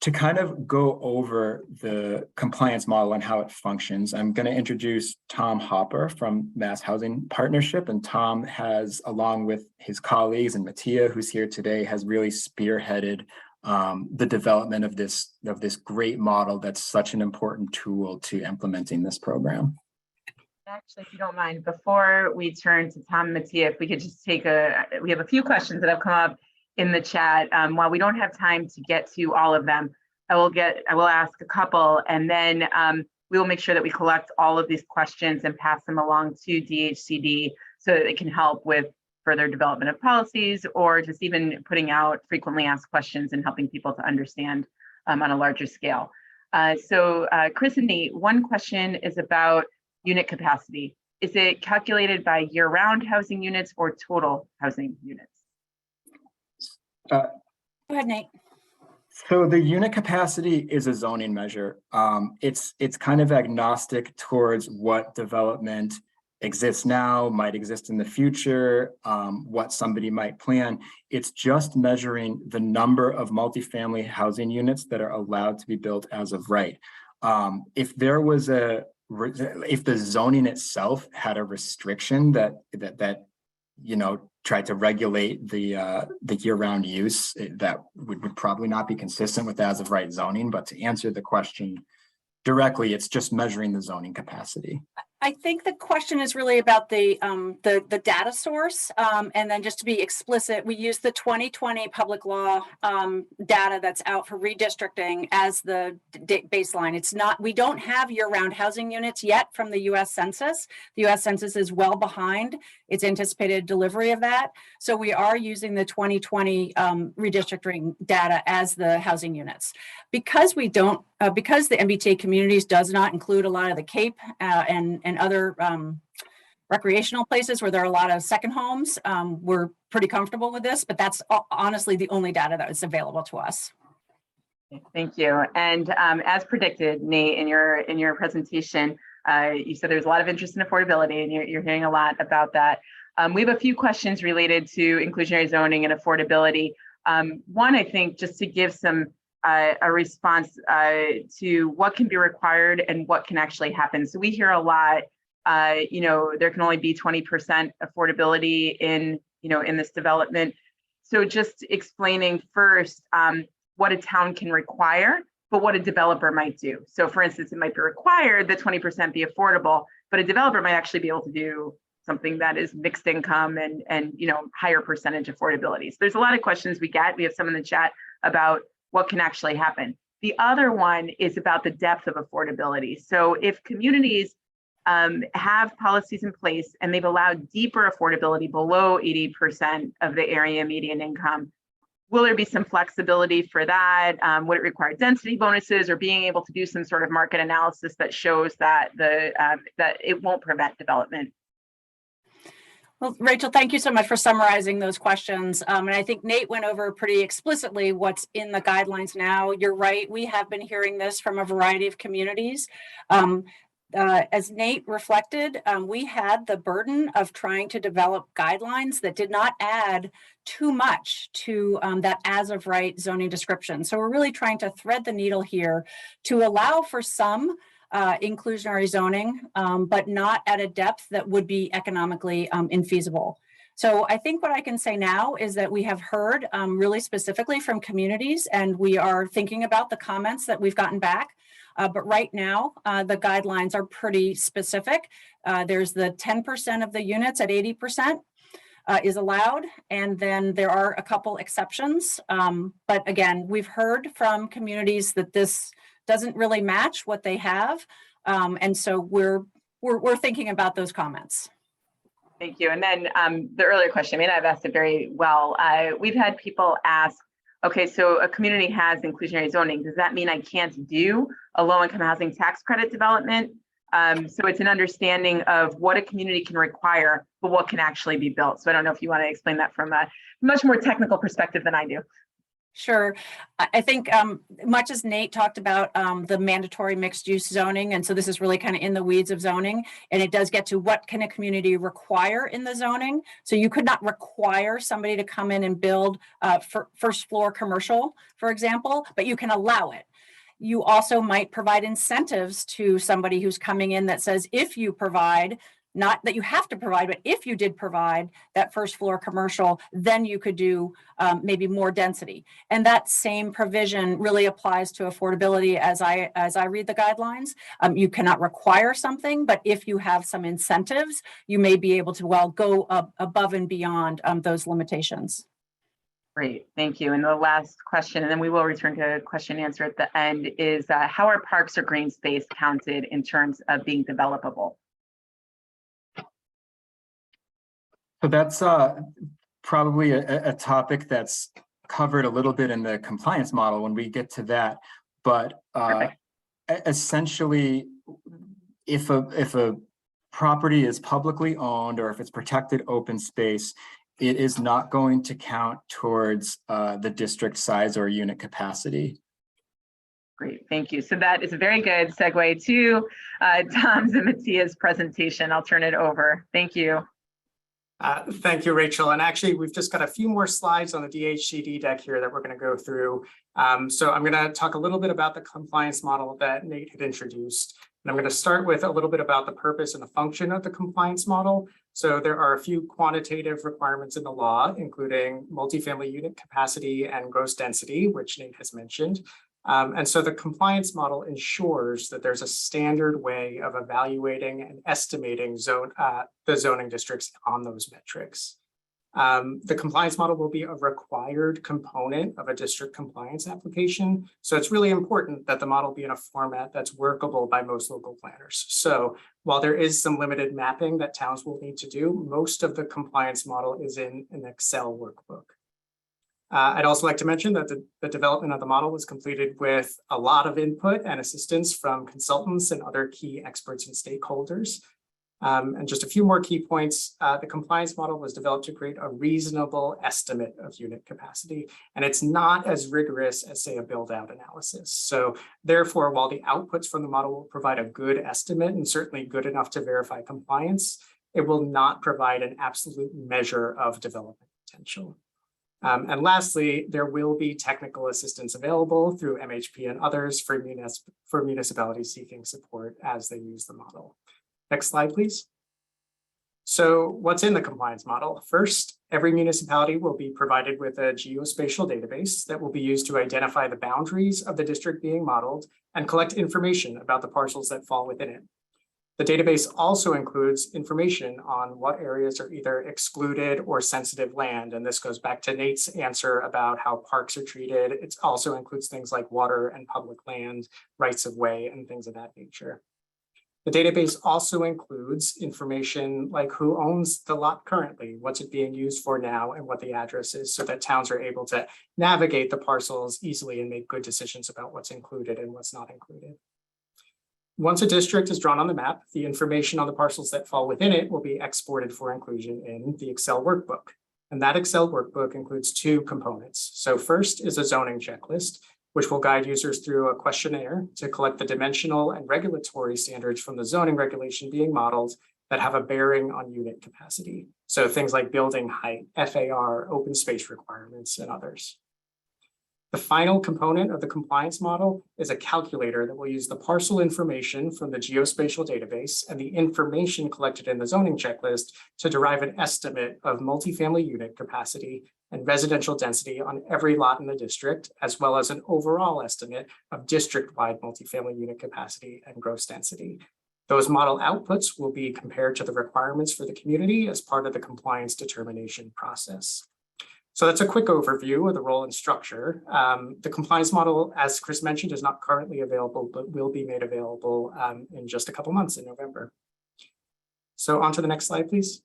to kind of go over the compliance model and how it functions, I'm going to introduce Tom Hopper from Mass Housing Partnership. And Tom has, along with his colleagues and Matija, who's here today, has really spearheaded the development of this great model that's such an important tool to implementing this program. Actually, if you don't mind, before we turn to Tom and Matija, if we could just take we have a few questions that have come up in the chat. While we don't have time to get to all of them, I will ask a couple, and then we will make sure that we collect all of these questions and pass them along to DHCD so that it can help with further development of policies, or just even putting out frequently asked questions and helping people to understand on a larger scale. So Chris and Nate, one question is about unit capacity. Is it calculated by year-round housing units or total housing units? Go ahead, Nate. So the unit capacity is a zoning measure. It's kind of agnostic towards what development exists now, might exist in the future, what somebody might plan. It's just measuring the number of multifamily housing units that are allowed to be built as of right. If the zoning itself had a restriction that tried to regulate the year-round use, that would probably not be consistent with as of right zoning. But to answer the question directly, it's just measuring the zoning capacity. I think the question is really about the data source, and then just to be explicit, we use the 2020 public law data that's out for redistricting as the baseline. It's not, we don't have year-round housing units yet from the U.S. Census. The U.S. Census is well behind its anticipated delivery of that, so we are using the 2020 redistricting data as the housing units. Because we don't, because the MBTA communities does not include a lot of the Cape and other recreational places where there are a lot of second homes, we're pretty comfortable with this, but that's honestly the only data that is available to us. Thank you. And as predicted, Nate, in your presentation, you said there's a lot of interest in affordability, and you're hearing a lot about that. We have a few questions related to inclusionary zoning and affordability. One, I think, just to give some a response to what can be required and what can actually happen. So we hear a lot, there can only be 20% affordability in this development. So just explaining first what a town can require, but what a developer might do. So for instance, it might be required that 20% be affordable, but a developer might actually be able to do something that is mixed income and higher percentage affordability. So there's a lot of questions we get. We have some in the chat about what can actually happen. The other one is about the depth of affordability. So if communities have policies in place and they've allowed deeper affordability below 80% of the area median income, will there be some flexibility for that? Would it require density bonuses or being able to do some sort of market analysis that shows that that it won't prevent development? Well, Rachel, thank you so much for summarizing those questions. And I think Nate went over pretty explicitly what's in the guidelines now. You're right, we have been hearing this from a variety of communities. As Nate reflected, we had the burden of trying to develop guidelines that did not add too much to that as of right zoning description. So we're really trying to thread the needle here to allow for some inclusionary zoning, but not at a depth that would be economically infeasible. So I think what I can say now is that we have heard really specifically from communities, and we are thinking about the comments that we've gotten back. But right now, the guidelines are pretty specific. There's the 10% of the units at 80% is allowed, and then there are a couple exceptions. But again, we've heard from communities that this doesn't really match what they have, and so we're thinking about those comments. Thank you. And then the earlier question, I mean, I've asked it very well. We've had people ask, okay, so a community has inclusionary zoning. Does that mean I can't do a low-income housing tax credit development? So it's an understanding of what a community can require, but what can actually be built. So I don't know if you want to explain that from a much more technical perspective than I do. Sure. I think much as Nate talked about the mandatory mixed use zoning, and so this is really kind of in the weeds of zoning, and it does get to what can a community require in the zoning. So you could not require somebody to come in and build first floor commercial, for example, but you can allow it. You also might provide incentives to somebody who's coming in that says, if you provide, not that you have to provide, but if you did provide that first floor commercial, then you could do maybe more density. And that same provision really applies to affordability as I read the guidelines. You cannot require something, but if you have some incentives, you may be able to, well, go above and beyond those limitations. Great, thank you. And the last question, and then we will return to question and answer at the end, is how are parks or green space counted in terms of being developable? So that's probably a topic that's covered a little bit in the compliance model when we get to that. But essentially, if a property is publicly owned or if it's protected open space, it is not going to count towards the district size or unit capacity. Great, thank you. So that is a very good segue to Tom's and Matija's presentation. I'll turn it over. Thank you. Thank you, Rachel. And actually, we've just got a few more slides on the DHCD deck here that we're going to go through. So I'm going to talk a little bit about the compliance model that Nate had introduced. And I'm going to start with a little bit about the purpose and the function of the compliance model. So there are a few quantitative requirements in the law, including multifamily unit capacity and gross density, which Nate has mentioned. And so the compliance model ensures that there's a standard way of evaluating and estimating the zoning districts on those metrics. The compliance model will be a required component of a district compliance application. So it's really important that the model be in a format that's workable by most local planners. So while there is some limited mapping that towns will need to do, most of the compliance model is in an Excel workbook. I'd also like to mention that the development of the model was completed with a lot of input and assistance from consultants and other key experts and stakeholders. And just a few more key points. The compliance model was developed to create a reasonable estimate of unit capacity, and it's not as rigorous as, say, a build-out analysis. So therefore, while the outputs from the model will provide a good estimate and certainly good enough to verify compliance, it will not provide an absolute measure of development potential. And lastly, there will be technical assistance available through MHP and others for municipalities seeking support as they use the model. Next slide, please. So what's in the compliance model? First, every municipality will be provided with a geospatial database that will be used to identify the boundaries of the district being modeled and collect information about the parcels that fall within it. The database also includes information on what areas are either excluded or sensitive land. And this goes back to Nate's answer about how parks are treated. It also includes things like water and public land, rights of way, and things of that nature. The database also includes information like who owns the lot currently, what's it being used for now, and what the address is, so that towns are able to navigate the parcels easily and make good decisions about what's included and what's not included. Once a district is drawn on the map, the information on the parcels that fall within it will be exported for inclusion in the Excel workbook. And that Excel workbook includes two components. So first is a zoning checklist, which will guide users through a questionnaire to collect the dimensional and regulatory standards from the zoning regulation being modeled that have a bearing on unit capacity. So things like building height, FAR, open space requirements, and others. The final component of the compliance model is a calculator that will use the parcel information from the geospatial database and the information collected in the zoning checklist to derive an estimate of multifamily unit capacity and residential density on every lot in the district, as well as an overall estimate of district-wide multifamily unit capacity and gross density. Those model outputs will be compared to the requirements for the community as part of the compliance determination process. So that's a quick overview of the role and structure. The compliance model, as Chris mentioned, is not currently available, but will be made available in just a couple months in November. So on to the next slide, please.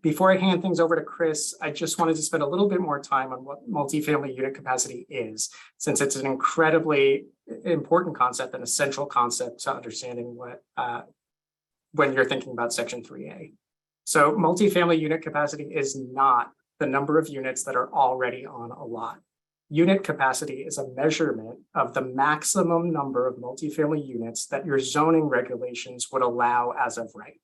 Before I hand things over to Chris, I just wanted to spend a little bit more time on what multifamily unit capacity is, since it's an incredibly important concept and a central concept to understanding what when you're thinking about Section 3A. So multifamily unit capacity is not the number of units that are already on a lot. Unit capacity is a measurement of the maximum number of multifamily units that your zoning regulations would allow as of right.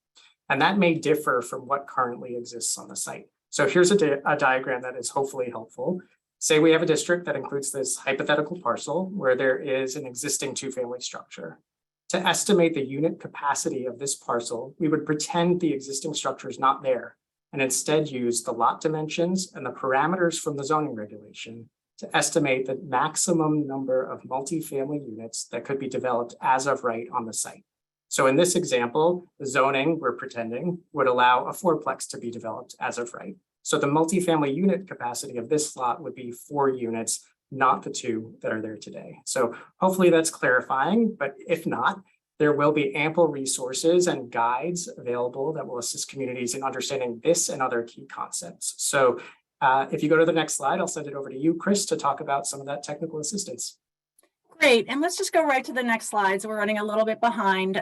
And that may differ from what currently exists on the site. So here's a diagram that is hopefully helpful. Say we have a district that includes this hypothetical parcel where there is an existing two-family structure. To estimate the unit capacity of this parcel, we would pretend the existing structure is not there and instead use the lot dimensions and the parameters from the zoning regulation to estimate the maximum number of multifamily units that could be developed as of right on the site. So in this example, the zoning, we're pretending, would allow a fourplex to be developed as of right. So the multifamily unit capacity of this lot would be 4 units, not the 2 that are there today. So hopefully that's clarifying, but if not, there will be ample resources and guides available that will assist communities in understanding this and other key concepts. So if you go to the next slide, I'll send it over to you, Chris, to talk about some of that technical assistance. Great, and let's just go right to the next slide. So we're running a little bit behind.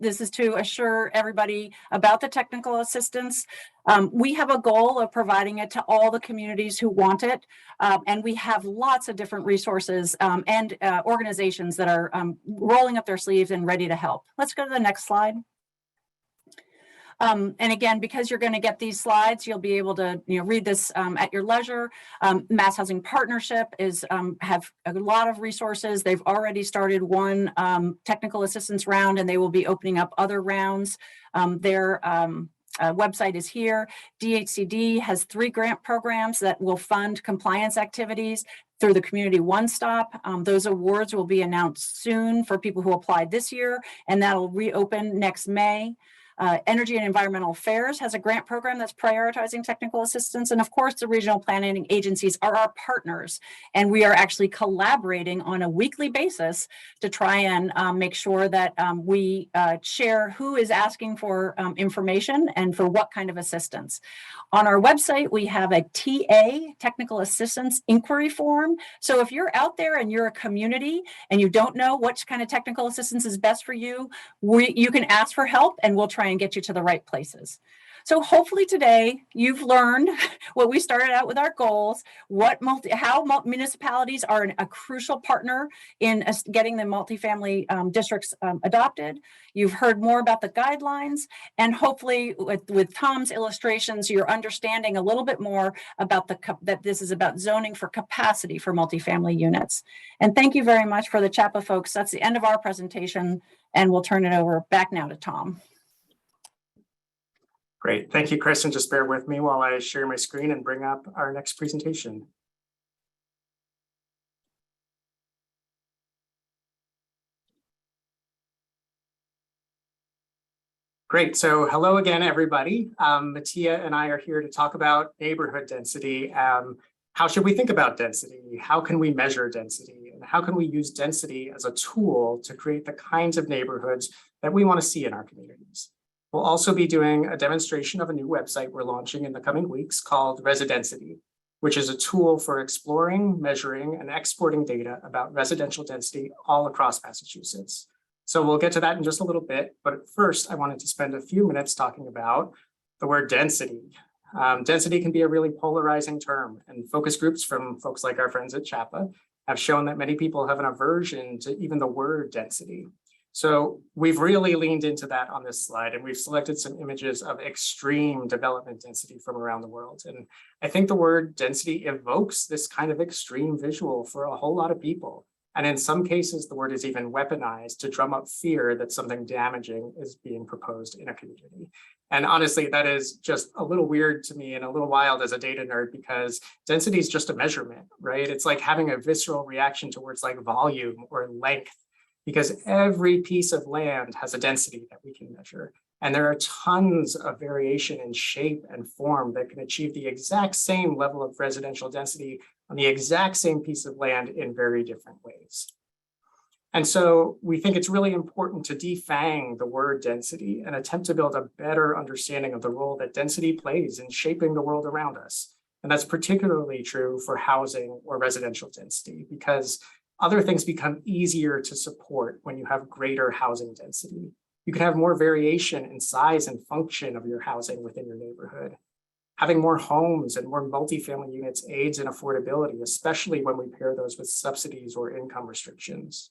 This is to assure everybody about the technical assistance. We have a goal of providing it to all the communities who want it, and we have lots of different resources and organizations that are rolling up their sleeves and ready to help. Let's go to the next slide. And again, because you're going to get these slides, you'll be able to read this at your leisure. Mass Housing Partnership have a lot of resources. They've already started one technical assistance round, and they will be opening up other rounds. Their website is here. DHCD has 3 grant programs that will fund compliance activities through the Community One Stop. Those awards will be announced soon for people who applied this year, and that'll reopen next May. Energy and Environmental Affairs has a grant program that's prioritizing technical assistance. And of course, the regional planning agencies are our partners. And we are actually collaborating on a weekly basis to try and make sure that we share who is asking for information and for what kind of assistance. On our website, we have a TA, Technical Assistance Inquiry Form. So if you're out there and you're a community and you don't know what kind of technical assistance is best for you, you can ask for help and we'll try and get you to the right places. So hopefully today you've learned what we started out with our goals, how municipalities are a crucial partner in getting the multifamily districts adopted. You've heard more about the guidelines, and hopefully with Tom's illustrations, you're understanding a little bit more about that this is about zoning for capacity for multifamily units. And thank you very much for the CHAPA folks. That's the end of our presentation, and we'll turn it over back now to Tom. Great. Thank you, Chris. And just bear with me while I share my screen and bring up our next presentation. Great. So hello again, everybody. Matija and I are here to talk about neighborhood density. How should we think about density? How can we measure density? And how can we use density as a tool to create the kinds of neighborhoods that we want to see in our communities? We'll also be doing a demonstration of a new website we're launching in the coming weeks called Residensity, which is a tool for exploring, measuring, and exporting data about residential density all across Massachusetts. So we'll get to that in just a little bit, but first I wanted to spend a few minutes talking about the word density. Density can be a really polarizing term, and focus groups from folks like our friends at CHAPA have shown that many people have an aversion to even the word density. So we've really leaned into that on this slide, and we've selected some images of extreme development density from around the world. And I think the word density evokes this kind of extreme visual for a whole lot of people. And in some cases, the word is even weaponized to drum up fear that something damaging is being proposed in a community. And honestly, that is just a little weird to me and a little wild as a data nerd, because density is just a measurement, right? It's like having a visceral reaction to words like volume or length, because every piece of land has a density that we can measure. And there are tons of variation in shape and form that can achieve the exact same level of residential density on the exact same piece of land in very different ways. And so we think it's really important to defang the word density and attempt to build a better understanding of the role that density plays in shaping the world around us. And that's particularly true for housing or residential density, because other things become easier to support when you have greater housing density. You can have more variation in size and function of your housing within your neighborhood. Having more homes and more multifamily units aids in affordability, especially when we pair those with subsidies or income restrictions.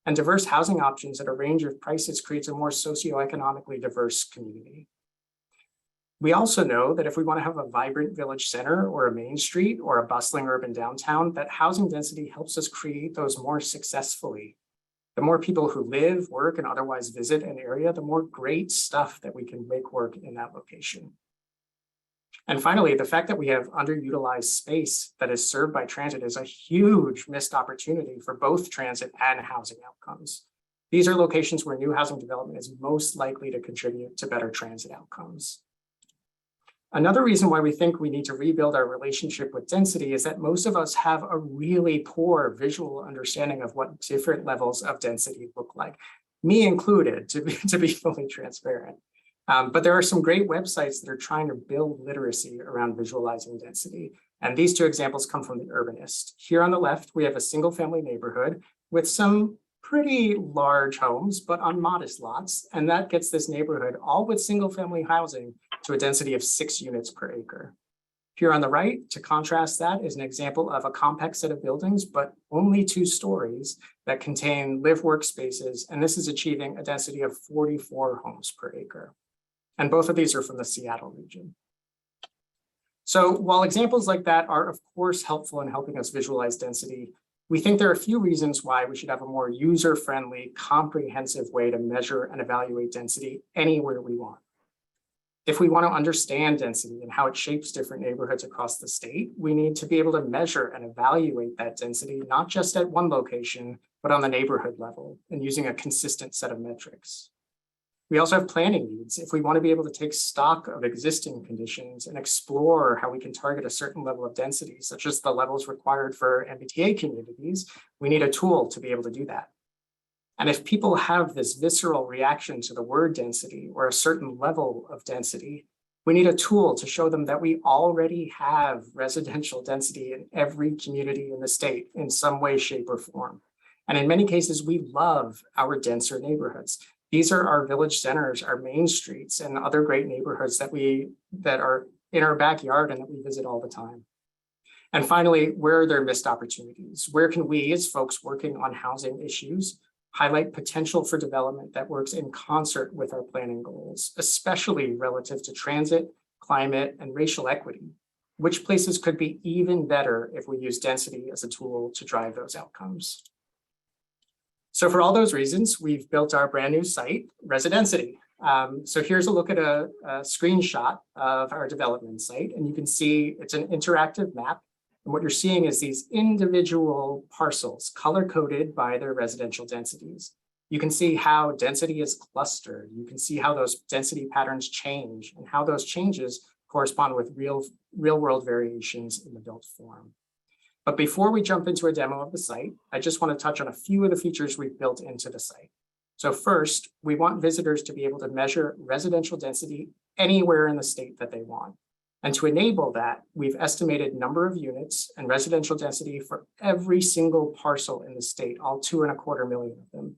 And diverse housing options at a range of prices creates a more socioeconomically diverse community. We also know that if we want to have a vibrant village center or a main street or a bustling urban downtown, that housing density helps us create those more successfully. The more people who live, work, and otherwise visit an area, the more great stuff that we can make work in that location. And finally, the fact that we have underutilized space that is served by transit is a huge missed opportunity for both transit and housing outcomes. These are locations where new housing development is most likely to contribute to better transit outcomes. Another reason why we think we need to rebuild our relationship with density is that most of us have a really poor visual understanding of what different levels of density look like, me included, to be fully transparent. But there are some great websites that are trying to build literacy around visualizing density. And these two examples come from The Urbanist. Here on the left, we have a single family neighborhood with some pretty large homes, but on modest lots. And that gets this neighborhood, all with single family housing, to a density of 6 units per acre. Here on the right, to contrast that, is an example of a compact set of buildings, but only 2 stories that contain live workspaces. And this is achieving a density of 44 homes per acre. And both of these are from the Seattle region. So while examples like that are of course helpful in helping us visualize density, we think there are a few reasons why we should have a more user-friendly, comprehensive way to measure and evaluate density anywhere we want. If we want to understand density and how it shapes different neighborhoods across the state, we need to be able to measure and evaluate that density, not just at one location, but on the neighborhood level and using a consistent set of metrics. We also have planning needs. If we want to be able to take stock of existing conditions and explore how we can target a certain level of density, such as the levels required for MBTA communities, we need a tool to be able to do that. And if people have this visceral reaction to the word density or a certain level of density, we need a tool to show them that we already have residential density in every community in the state in some way, shape, or form. And in many cases, we love our denser neighborhoods. These are our village centers, our main streets, and other great neighborhoods that are in our backyard and that we visit all the time. And finally, where are there missed opportunities? Where can we, as folks working on housing issues, highlight potential for development that works in concert with our planning goals, especially relative to transit, climate, and racial equity? Which places could be even better if we use density as a tool to drive those outcomes? So for all those reasons, we've built our brand new site, Residensity. So here's a look at a screenshot of our development site, and you can see it's an interactive map. And what you're seeing is these individual parcels color-coded by their residential densities. You can see how density is clustered. You can see how those density patterns change and how those changes correspond with real-world variations in the built form. But before we jump into a demo of the site, I just want to touch on a few of the features we've built into the site. So first, we want visitors to be able to measure residential density anywhere in the state that they want. And to enable that, we've estimated number of units and residential density for every single parcel in the state, all 2.25 million of them.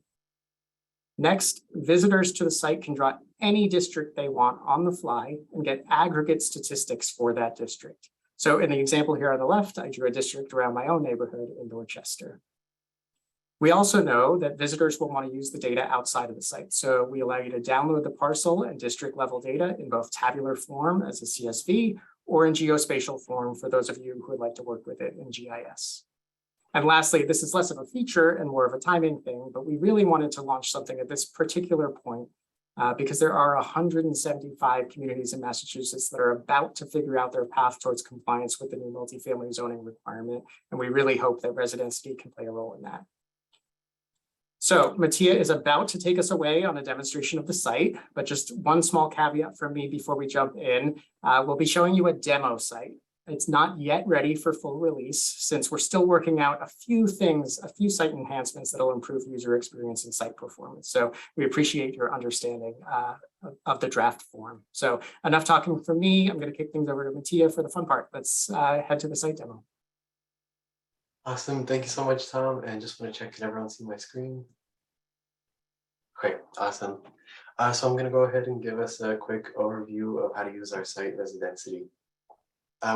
Next, visitors to the site can draw any district they want on the fly and get aggregate statistics for that district. So in the example here on the left, I drew a district around my own neighborhood in Dorchester. We also know that visitors will want to use the data outside of the site. So we allow you to download the parcel and district level data in both tabular form as a CSV or in geospatial form for those of you who would like to work with it in GIS. And lastly, this is less of a feature and more of a timing thing, but we really wanted to launch something at this particular point because there are 175 communities in Massachusetts that are about to figure out their path towards compliance with the new multifamily zoning requirement. And we really hope that Residensity can play a role in that. So Matija is about to take us away on a demonstration of the site, but just one small caveat from me before we jump in. We'll be showing you a demo site. It's not yet ready for full release since we're still working out a few things, a few site enhancements that'll improve user experience and site performance. So we appreciate your understanding of the draft form. So enough talking from me. I'm going to kick things over to Matija for the fun part. Let's head to the site demo. Awesome. Thank you so much, Tom. And just want to check, can everyone see my screen? Great. Awesome. So I'm going to go ahead and give us a quick overview of how to use our site Residensity.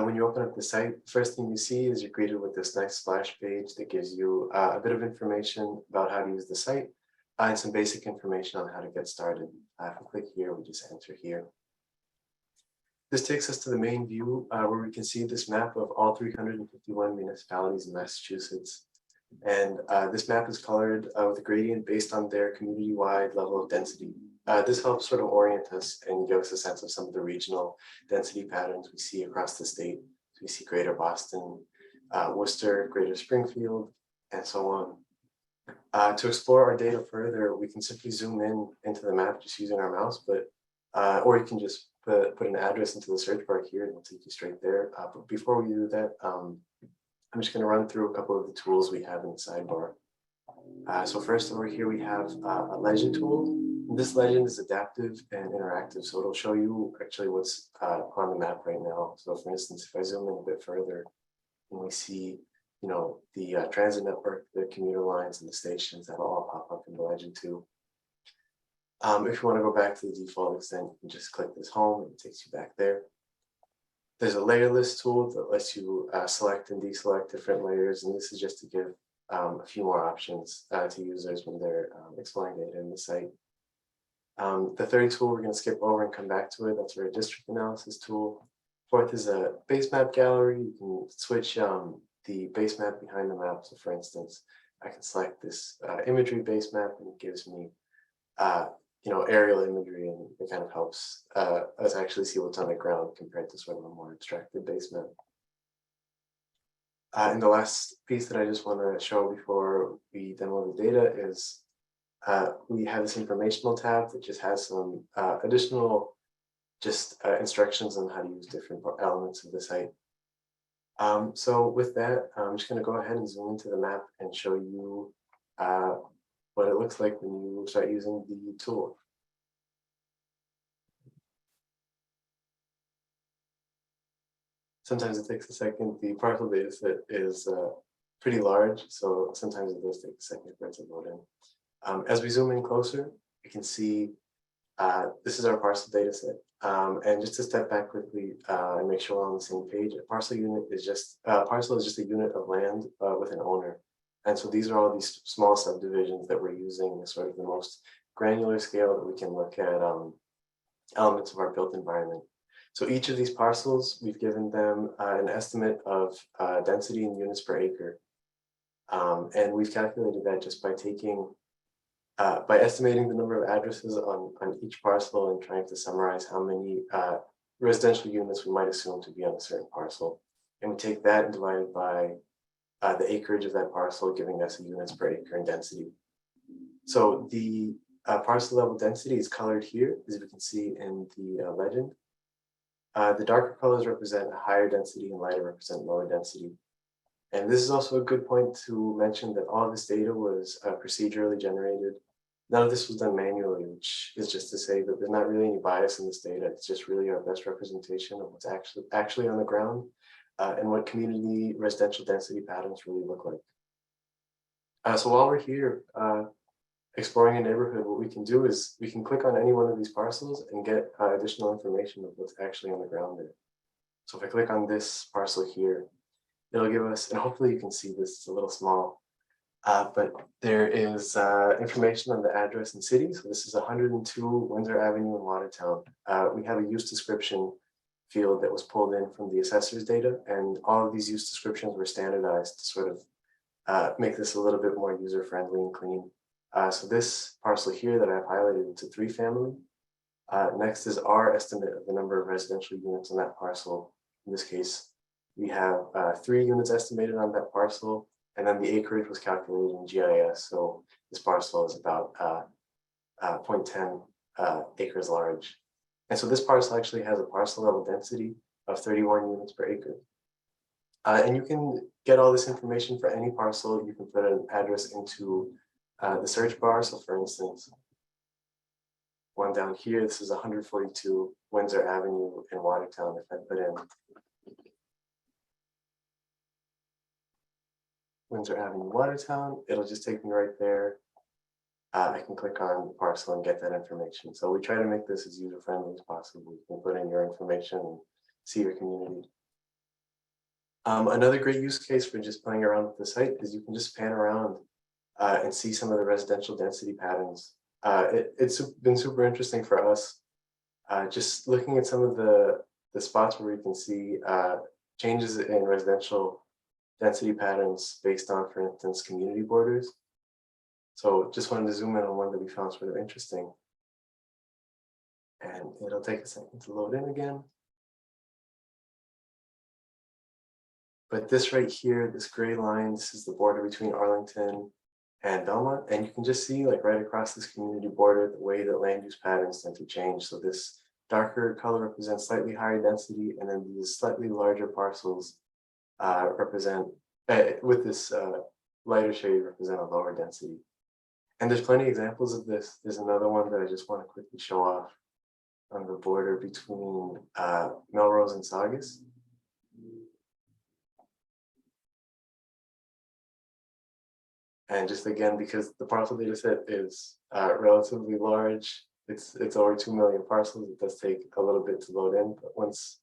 When you open up the site, first thing you see is you're greeted with this nice splash page that gives you a bit of information about how to use the site and some basic information on how to get started. If we click here, we just enter here. This takes us to the main view where we can see this map of all 351 municipalities in Massachusetts. And this map is colored with a gradient based on their community-wide level of density. This helps sort of orient us and give us a sense of some of the regional density patterns we see across the state. So we see Greater Boston, Worcester, Greater Springfield, and so on. To explore our data further, we can simply zoom in into the map just using our mouse, but or you can just put an address into the search bar here and it'll take you straight there. But before we do that, I'm just going to run through a couple of the tools we have in the sidebar. So first over here, we have a legend tool. This legend is adaptive and interactive, so it'll show you actually what's on the map right now. So for instance, if I zoom in a bit further and we see, the transit network, the commuter lines and the stations, that'll all pop up in the legend too. If you want to go back to the default extent, you can just click this home and it takes you back there. There's a layer list tool that lets you select and deselect different layers, and this is just to give a few more options to users when they're exploring data in the site. The third tool we're going to skip over and come back to it. That's our district analysis tool. Fourth is a base map gallery. You can switch the base map behind the map. So for instance, I can select this imagery base map and it gives me aerial imagery, and it kind of helps us actually see what's on the ground compared to sort of a more abstracted base map. And the last piece that I just want to show before we demo the data is we have this informational tab that just has some additional instructions on how to use different elements of the site. So with that, I'm just going to go ahead and zoom into the map and show you what it looks like when you start using the tool. Sometimes it takes a second. The parcel data set is pretty large, so sometimes it does take a second for it to load in. As we zoom in closer, we can see this is our parcel data set. And just to step back quickly and make sure we're on the same page, a parcel is just a unit of land with an owner. And so these are all these small subdivisions that we're using as sort of the most granular scale that we can look at elements of our built environment. So each of these parcels, we've given them an estimate of density in units per acre. And we've calculated that just by taking, by estimating the number of addresses on each parcel and trying to summarize how many residential units we might assume to be on a certain parcel. And we take that and divide it by the acreage of that parcel, giving us a units per acre in density. So the parcel level density is colored here, as we can see in the legend. The darker colors represent a higher density and lighter represent lower density. And this is also a good point to mention that all of this data was procedurally generated. None of this was done manually, which is just to say that there's not really any bias in this data. It's just really our best representation of what's actually on the ground and what community residential density patterns really look like. So while we're here exploring a neighborhood, what we can do is we can click on any one of these parcels and get additional information of what's actually on the ground there. So if I click on this parcel here, it'll give us, and hopefully you can see this, it's a little small, but there is information on the address and city. So this is 102 Windsor Avenue in Watertown. We have a use description field that was pulled in from the assessor's data, and all of these use descriptions were standardized to sort of make this a little bit more user-friendly and clean. So this parcel here that I've highlighted, it's a 3-family. Next is our estimate of the number of residential units on that parcel. In this case, we have 3 units estimated on that parcel, and then the acreage was calculated in GIS. So this parcel is about 0.10 acres large. And so this parcel actually has a parcel level density of 31 units per acre. And you can get all this information for any parcel. You can put an address into the search bar. So for instance, one down here, this is 142 Windsor Avenue in Watertown. If I put in Windsor Avenue, Watertown, it'll just take me right there. I can click on the parcel and get that information. So we try to make this as user-friendly as possible. You can put in your information and see your community. Another great use case for just playing around with the site is you can just pan around and see some of the residential density patterns. It's been super interesting for us, just looking at some of the spots where we can see changes in residential density patterns based on, for instance, community borders. So just wanted to zoom in on one that we found sort of interesting. And it'll take a second to load in again. But this right here, this gray line, this is the border between Arlington and Belmont. And you can just see like right across this community border, the way that land use patterns tend to change. So this darker color represents slightly higher density, and then these slightly larger parcels represent, with this lighter shade, represent a lower density. And there's plenty of examples of this. There's another one that I just want to quickly show off on the border between Melrose and Saugus. And just again, because the parcel data set is relatively large, it's over 2 million parcels. It does take a little bit to load in, but once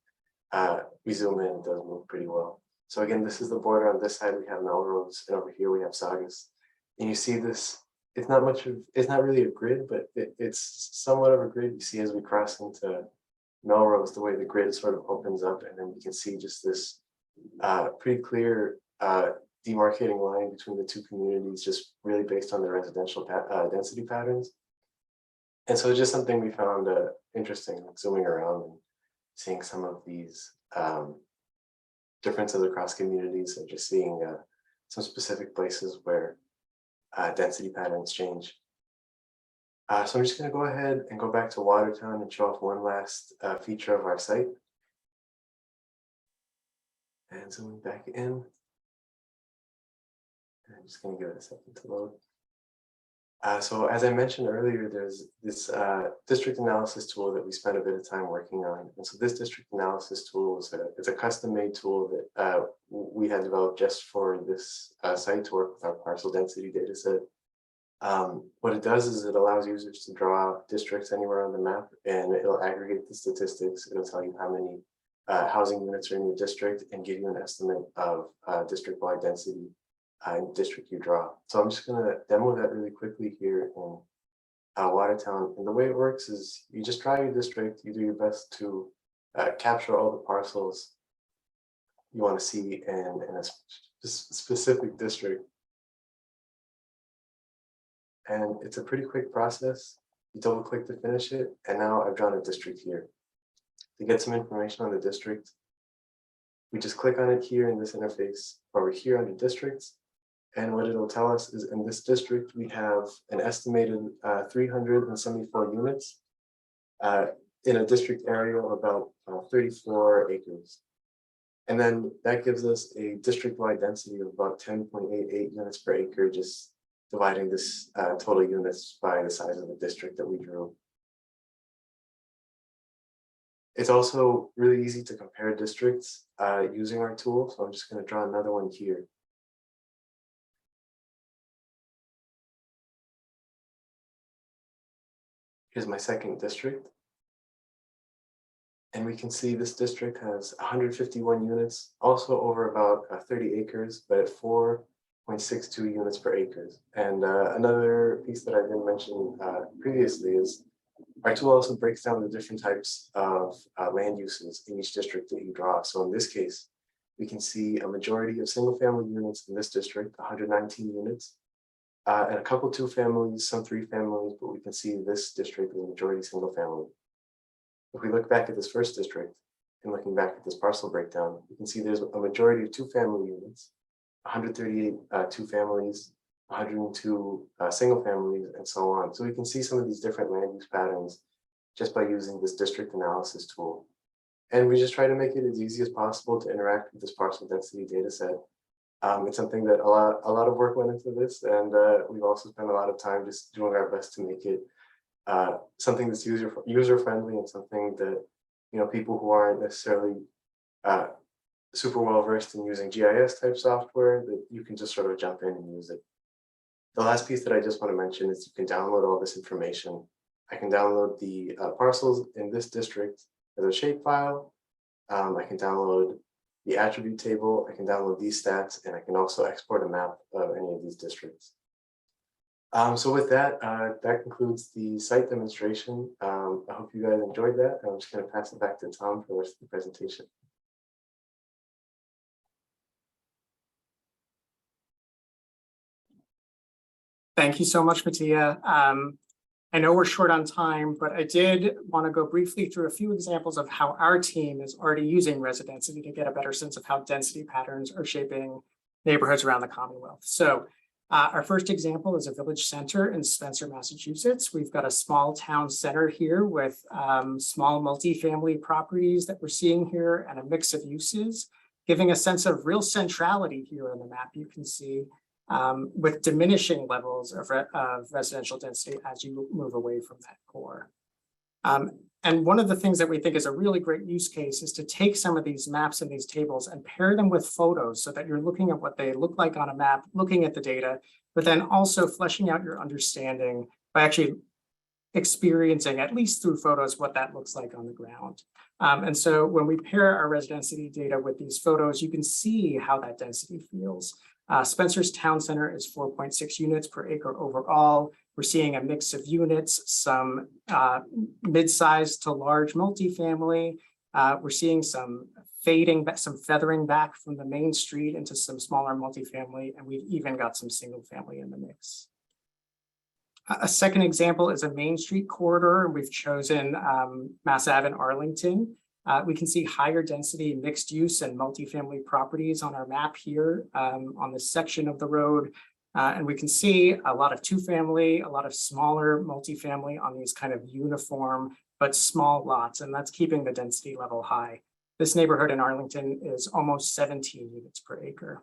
we zoom in, it does move pretty well. So again, this is the border. On this side, we have Melrose, and over here we have Saugus. And you see this, it's not really a grid, but it's somewhat of a grid. You see as we cross into Melrose, the way the grid sort of opens up, and then we can see just this pretty clear demarcating line between the two communities, just really based on the residential density patterns. And so it's just something we found interesting, like zooming around and seeing some of these differences across communities, and just seeing some specific places where density patterns change. So I'm just going to go ahead and go back to Watertown and show off one last feature of our site. And zooming back in. I'm just going to give it a second to load. So as I mentioned earlier, there's this district analysis tool that we spent a bit of time working on. And so this district analysis tool is a custom-made tool that we had developed just for this site to work with our parcel density data set. What it does is it allows users to draw out districts anywhere on the map, and it'll aggregate the statistics. It'll tell you how many housing units are in your district and give you an estimate of district-wide density in the district you draw. So I'm just going to demo that really quickly here in Watertown. And the way it works is you just draw your district, you do your best to capture all the parcels you want to see in a specific district. And it's a pretty quick process. You double click to finish it. And now I've drawn a district here. To get some information on the district, we just click on it here in this interface over here under districts. And what it'll tell us is in this district, we have an estimated 374 units in a district area of about 34 acres. And then that gives us a district-wide density of about 10.88 units per acre, just dividing this total units by the size of the district that we drew. It's also really easy to compare districts using our tool. So I'm just going to draw another one here. Here's my second district. And we can see this district has 151 units, also over about 30 acres, but at 4.62 units per acre. And another piece that I didn't mention previously is our tool also breaks down the different types of land uses in each district that you draw. So in this case, we can see a majority of single family units in this district, 119 units, and a couple 2 families, some 3 families, but we can see this district is a majority single family. If we look back at this first district and looking back at this parcel breakdown, you can see there's a majority of 2 family units, 138 2 families, 102 single families, and so on. So we can see some of these different land use patterns just by using this district analysis tool. And we just try to make it as easy as possible to interact with this parcel density data set. It's something that a lot of work went into this, and we've also spent a lot of time just doing our best to make it something that's user friendly and something that, you know, people who aren't necessarily super well versed in using GIS type software, that you can just sort of jump in and use it. The last piece that I just want to mention is you can download all this information. I can download the parcels in this district as a shapefile. I can download the attribute table. I can download these stats, and I can also export a map of any of these districts. So with that, that concludes the site demonstration. I hope you guys enjoyed that. I'm just going to pass it back to Tom for the rest of the presentation. Thank you so much, Matija. I know we're short on time, but I did want to go briefly through a few examples of how our team is already using residensity to get a better sense of how density patterns are shaping neighborhoods around the Commonwealth. So our first example is a village center in Spencer, Massachusetts. We've got a small town center here with small multifamily properties that we're seeing here and a mix of uses, giving a sense of real centrality here on the map. You can see with diminishing levels of residential density as you move away from that core. And one of the things that we think is a really great use case is to take some of these maps and these tables and pair them with photos so that you're looking at what they look like on a map, looking at the data, but then also fleshing out your understanding by actually experiencing, at least through photos, what that looks like on the ground. And so when we pair our residence data with these photos, you can see how that density feels. Spencer's town center is 4.6 units per acre overall. We're seeing a mix of units, some mid-sized to large multifamily. We're seeing some feathering back from the main street into some smaller multifamily, and we've even got some single family in the mix. A second example is a Main Street corridor. We've chosen Mass Ave in Arlington. We can see higher density mixed use and multifamily properties on our map here on this section of the road. And we can see a lot of 2-family, a lot of smaller multifamily on these kind of uniform but small lots, and that's keeping the density level high. This neighborhood in Arlington is almost 17 units per acre.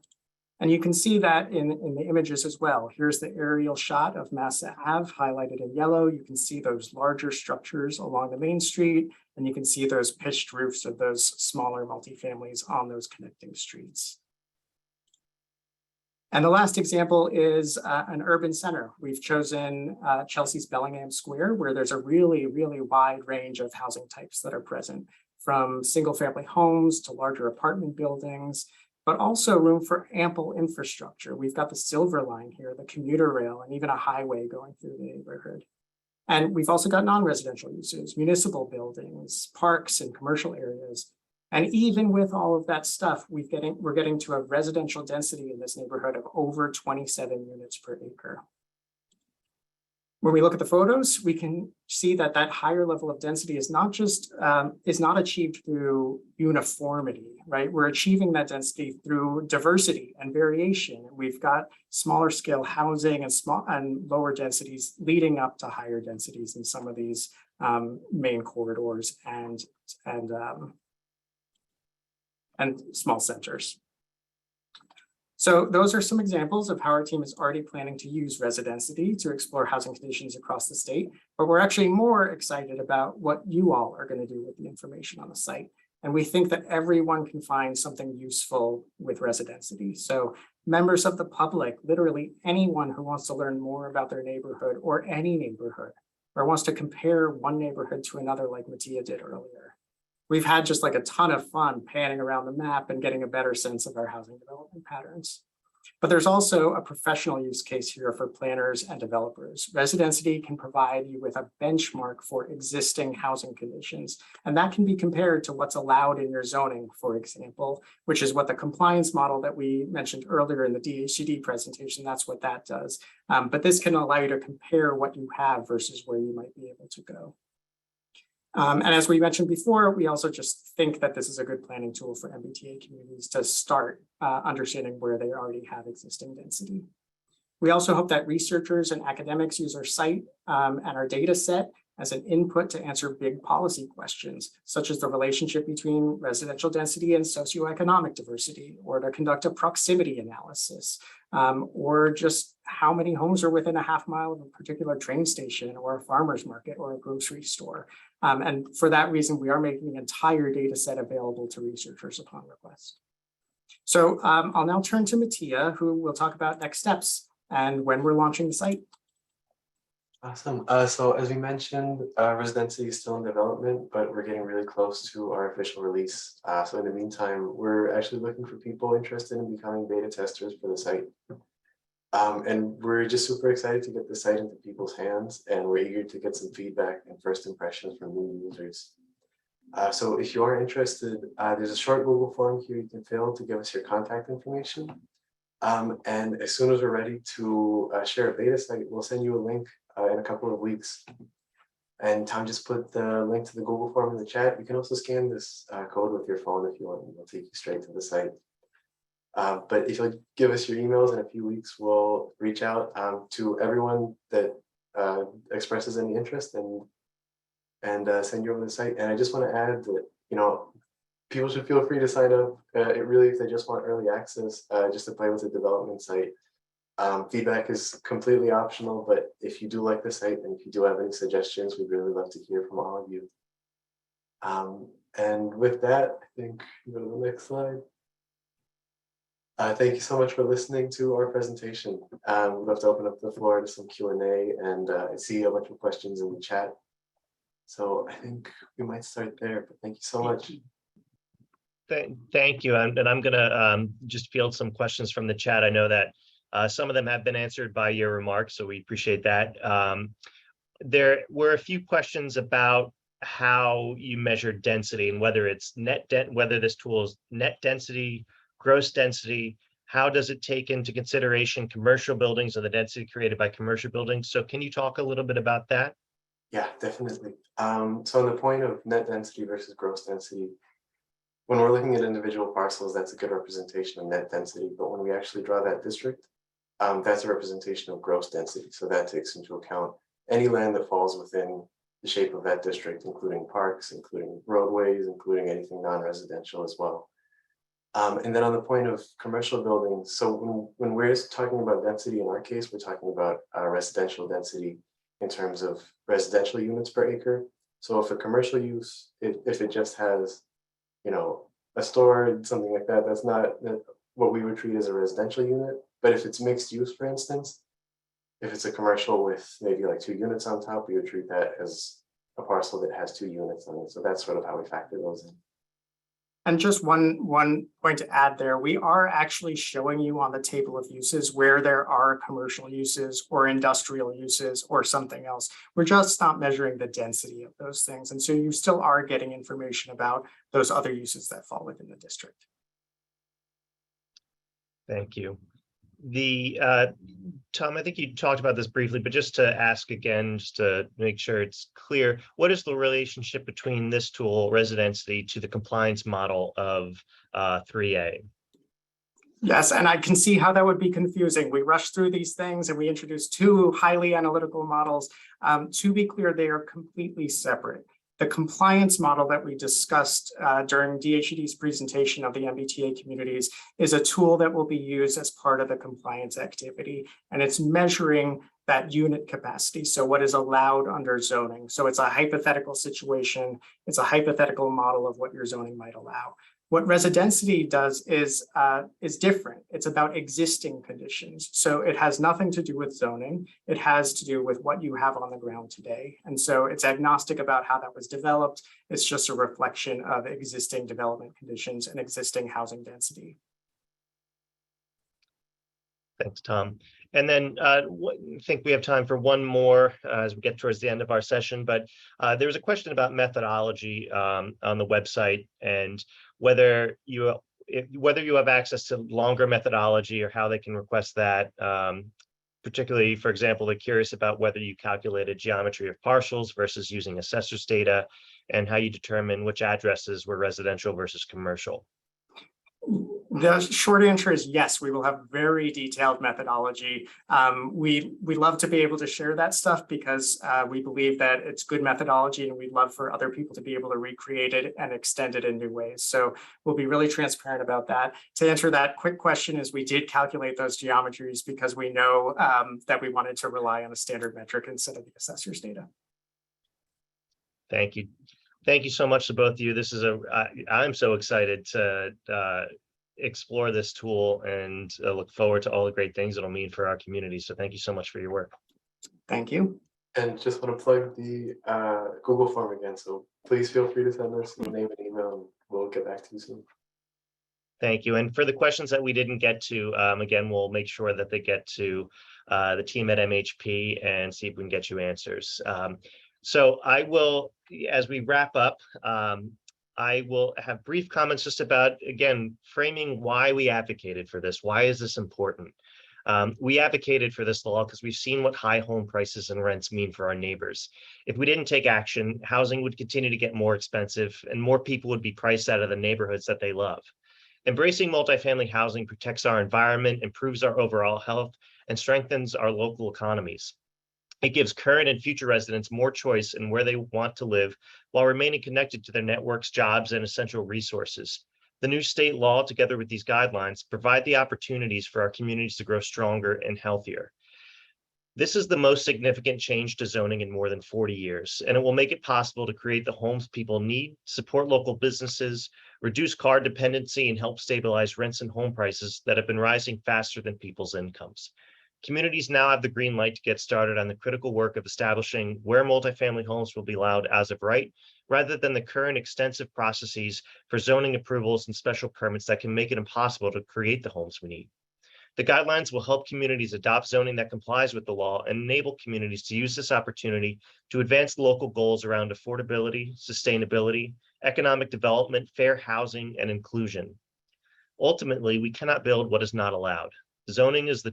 And you can see that in the images as well. Here's the aerial shot of Mass Ave highlighted in yellow. You can see those larger structures along the main street, and you can see those pitched roofs of those smaller multifamilies on those connecting streets. And the last example is an urban center. We've chosen Chelsea's Bellingham Square, where there's a really, really wide range of housing types that are present, from single family homes to larger apartment buildings, but also room for ample infrastructure. We've got the Silver Line here, the commuter rail, and even a highway going through the neighborhood. And we've also got non-residential uses, municipal buildings, parks, and commercial areas. And even with all of that stuff, we're getting to a residential density in this neighborhood of over 27 units per acre. When we look at the photos, we can see that that higher level of density is not just is not achieved through uniformity, right? We're achieving that density through diversity and variation. We've got smaller scale housing and lower densities leading up to higher densities in some of these main corridors and small centers. So those are some examples of how our team is already planning to use residency to explore housing conditions across the state, but we're actually more excited about what you all are going to do with the information on the site. And we think that everyone can find something useful with residency. So members of the public, literally anyone who wants to learn more about their neighborhood or any neighborhood, or wants to compare one neighborhood to another like Matija did earlier. We've had just like a ton of fun panning around the map and getting a better sense of our housing development patterns. But there's also a professional use case here for planners and developers. Residency can provide you with a benchmark for existing housing conditions, and that can be compared to what's allowed in your zoning, for example, which is what the compliance model that we mentioned earlier in the DHCD presentation, that's what that does. But this can allow you to compare what you have versus where you might be able to go. And as we mentioned before, we also just think that this is a good planning tool for MBTA communities to start understanding where they already have existing density. We also hope that researchers and academics use our site and our data set as an input to answer big policy questions, such as the relationship between residential density and socioeconomic diversity, or to conduct a proximity analysis, or just how many homes are within a half mile of a particular train station or a farmer's market or a grocery store. And for that reason, we are making the entire data set available to researchers upon request. So I'll now turn to Matija, who will talk about next steps and when we're launching the site. Awesome. So as we mentioned, residency is still in development, but we're getting really close to our official release. So in the meantime, we're actually looking for people interested in becoming beta testers for the site. And we're just super excited to get the site into people's hands, and we're eager to get some feedback and first impressions from new users. So if you are interested, there's a short Google form here you can fill to give us your contact information. And as soon as we're ready to share a beta site, we'll send you a link in a couple of weeks. And Tom just put the link to the Google form in the chat. You can also scan this code with your phone if you want, and it'll take you straight to the site. But if you'll give us your emails in a few weeks, we'll reach out to everyone that expresses any interest and send you over the site. And I just want to add that, you know, people should feel free to sign up. It really, if they just want early access, just to play with the development site. Feedback is completely optional, but if you do like the site and if you do have any suggestions, we'd really love to hear from all of you. And with that, I think go to the next slide. Thank you so much for listening to our presentation. We'd love to open up the floor to some Q&A, and I see a bunch of questions in the chat. So I think we might start there, but thank you so much. Thank you. And I'm going to just field some questions from the chat. I know that some of them have been answered by your remarks, so we appreciate that. There were a few questions about how you measure density and whether it's whether this tool is net density, gross density. How does it take into consideration commercial buildings and the density created by commercial buildings? So can you talk a little bit about that? Yeah, definitely. So on the point of net density versus gross density, when we're looking at individual parcels, that's a good representation of net density. But when we actually draw that district, that's a representation of gross density. So that takes into account any land that falls within the shape of that district, including parks, including roadways, including anything non-residential as well. And then on the point of commercial buildings, so when we're talking about density in our case, we're talking about residential density in terms of residential units per acre. So if a commercial use, if it just has, you know, a store, something like that, that's not what we would treat as a residential unit. But if it's mixed use, for instance, if it's a commercial with maybe like 2 units on top, we would treat that as a parcel that has 2 units on it. So that's sort of how we factor those in. And just one point to add there, we are actually showing you on the table of uses where there are commercial uses or industrial uses or something else. We're just not measuring the density of those things. And so you still are getting information about those other uses that fall within the district. Thank you. Tom, I think you talked about this briefly, but just to ask again, just to make sure it's clear, what is the relationship between this tool, Residentity, to the compliance model of 3A? Yes, and I can see how that would be confusing. We rushed through these things and we introduced 2 highly analytical models. To be clear, they are completely separate. The compliance model that we discussed during DHCD's presentation of the MBTA communities is a tool that will be used as part of the compliance activity, and it's measuring that unit capacity. So what is allowed under zoning. So it's a hypothetical situation. It's a hypothetical model of what your zoning might allow. What Residentity does is different. It's about existing conditions. So it has nothing to do with zoning. It has to do with what you have on the ground today. And so it's agnostic about how that was developed. It's just a reflection of existing development conditions and existing housing density. Thanks, Tom. And then I think we have time for one more as we get towards the end of our session, but there was a question about methodology on the website and whether you have access to longer methodology or how they can request that. Particularly, for example, they're curious about whether you calculated geometry of partials versus using assessor's data and how you determine which addresses were residential versus commercial. The short answer is yes, we will have very detailed methodology. We love to be able to share that stuff because we believe that it's good methodology and we'd love for other people to be able to recreate it and extend it in new ways. So we'll be really transparent about that. To answer that quick question is we did calculate those geometries because we know that we wanted to rely on a standard metric instead of the assessor's data. Thank you. Thank you so much to both of you. This is I'm so excited to explore this tool and look forward to all the great things it'll mean for our community. So thank you so much for your work. Thank you. And just want to plug the Google form again. So please feel free to send us a name and email and we'll get back to you soon. Thank you. And for the questions that we didn't get to, again, we'll make sure that they get to the team at MHP and see if we can get you answers. So I will, as we wrap up, I will have brief comments just about, again, framing why we advocated for this. Why is this important? We advocated for this law because we've seen what high home prices and rents mean for our neighbors. If we didn't take action, housing would continue to get more expensive and more people would be priced out of the neighborhoods that they love. Embracing multifamily housing protects our environment, improves our overall health, and strengthens our local economies. It gives current and future residents more choice in where they want to live while remaining connected to their networks, jobs, and essential resources. The new state law, together with these guidelines, provide the opportunities for our communities to grow stronger and healthier. This is the most significant change to zoning in more than 40 years, and it will make it possible to create the homes people need, support local businesses, reduce car dependency, and help stabilize rents and home prices that have been rising faster than people's incomes. Communities now have the green light to get started on the critical work of establishing where multifamily homes will be allowed as of right, rather than the current extensive processes for zoning approvals and special permits that can make it impossible to create the homes we need. The guidelines will help communities adopt zoning that complies with the law and enable communities to use this opportunity to advance local goals around affordability, sustainability, economic development, fair housing, and inclusion. Ultimately, we cannot build what is not allowed. Zoning is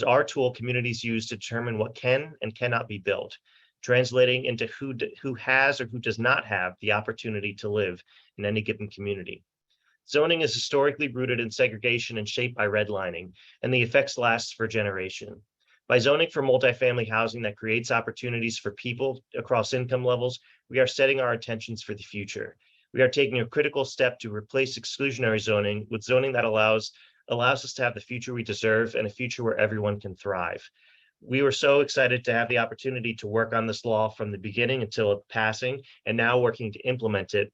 our tool communities use to determine what can and cannot be built, translating into who has or who does not have the opportunity to live in any given community. Zoning is historically rooted in segregation and shaped by redlining, and the effects last for generations. By zoning for multifamily housing that creates opportunities for people across income levels, we are setting our intentions for the future. We are taking a critical step to replace exclusionary zoning with zoning that allows us to have the future we deserve and a future where everyone can thrive. We were so excited to have the opportunity to work on this law from the beginning until its passing, and now working to implement it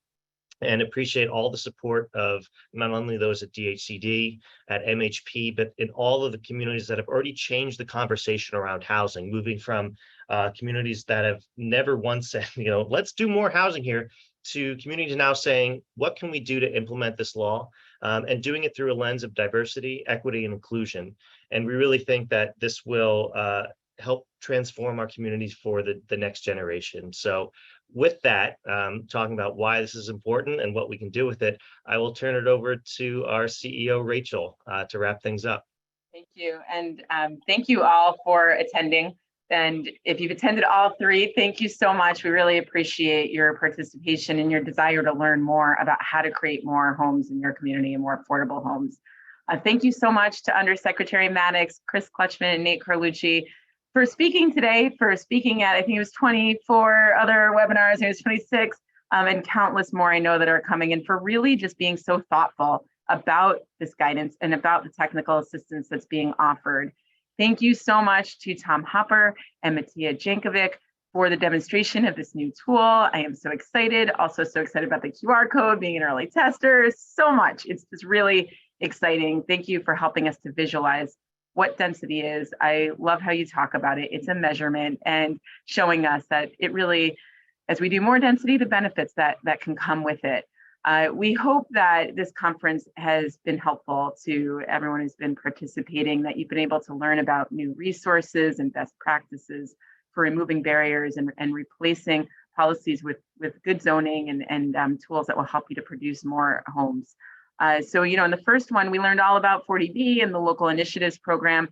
and appreciate all the support of not only those at DHCD, at MHP, but in all of the communities that have already changed the conversation around housing, moving from communities that have never once said, let's do more housing here, to communities now saying, what can we do to implement this law? And doing it through a lens of diversity, equity, and inclusion. And we really think that this will help transform our communities for the next generation. So with that, talking about why this is important and what we can do with it, I will turn it over to our CEO, Rachel, to wrap things up. Thank you. And thank you all for attending. And if you've attended all three, thank you so much. We really appreciate your participation and your desire to learn more about how to create more homes in your community and more affordable homes. Thank you so much to Undersecretary Maddox, Chris Kletchman, and Nate Carlucci for speaking today, for speaking at, I think it was 24 other webinars, it was 26, and countless more I know that are coming, and for really just being so thoughtful about this guidance and about the technical assistance that's being offered. Thank you so much to Tom Hopper and Matija Jankovic for the demonstration of this new tool. I am so excited, also so excited about the QR code, being an early tester, so much. It's just really exciting. Thank you for helping us to visualize what density is. I love how you talk about it. It's a measurement and showing us that it really, as we do more density, the benefits that can come with it. We hope that this conference has been helpful to everyone who's been participating, that you've been able to learn about new resources and best practices for removing barriers and replacing policies with good zoning and tools that will help you to produce more homes. So, in the first one, we learned all about 40B and the local initiatives program,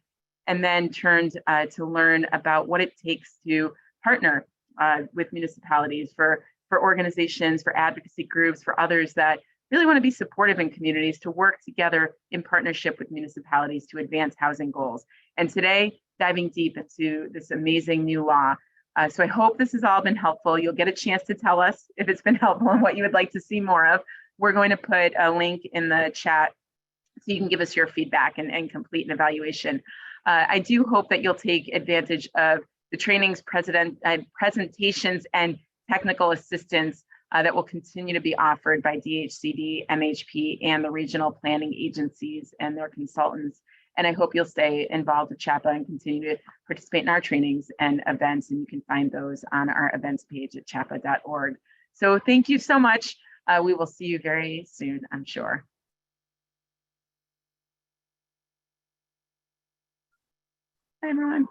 and then turned to learn about what it takes to partner with municipalities for organizations, for advocacy groups, for others that really want to be supportive in communities to work together in partnership with municipalities to advance housing goals. And today, diving deep into this amazing new law. So I hope this has all been helpful. You'll get a chance to tell us if it's been helpful and what you would like to see more of. We're going to put a link in the chat so you can give us your feedback and complete an evaluation. I do hope that you'll take advantage of the trainings, presentations, and technical assistance that will continue to be offered by DHCD, MHP, and the regional planning agencies and their consultants. And I hope you'll stay involved with CHAPA and continue to participate in our trainings and events. And you can find those on our events page at chapa.org. So thank you so much. We will see you very soon, I'm sure. Bye, everyone.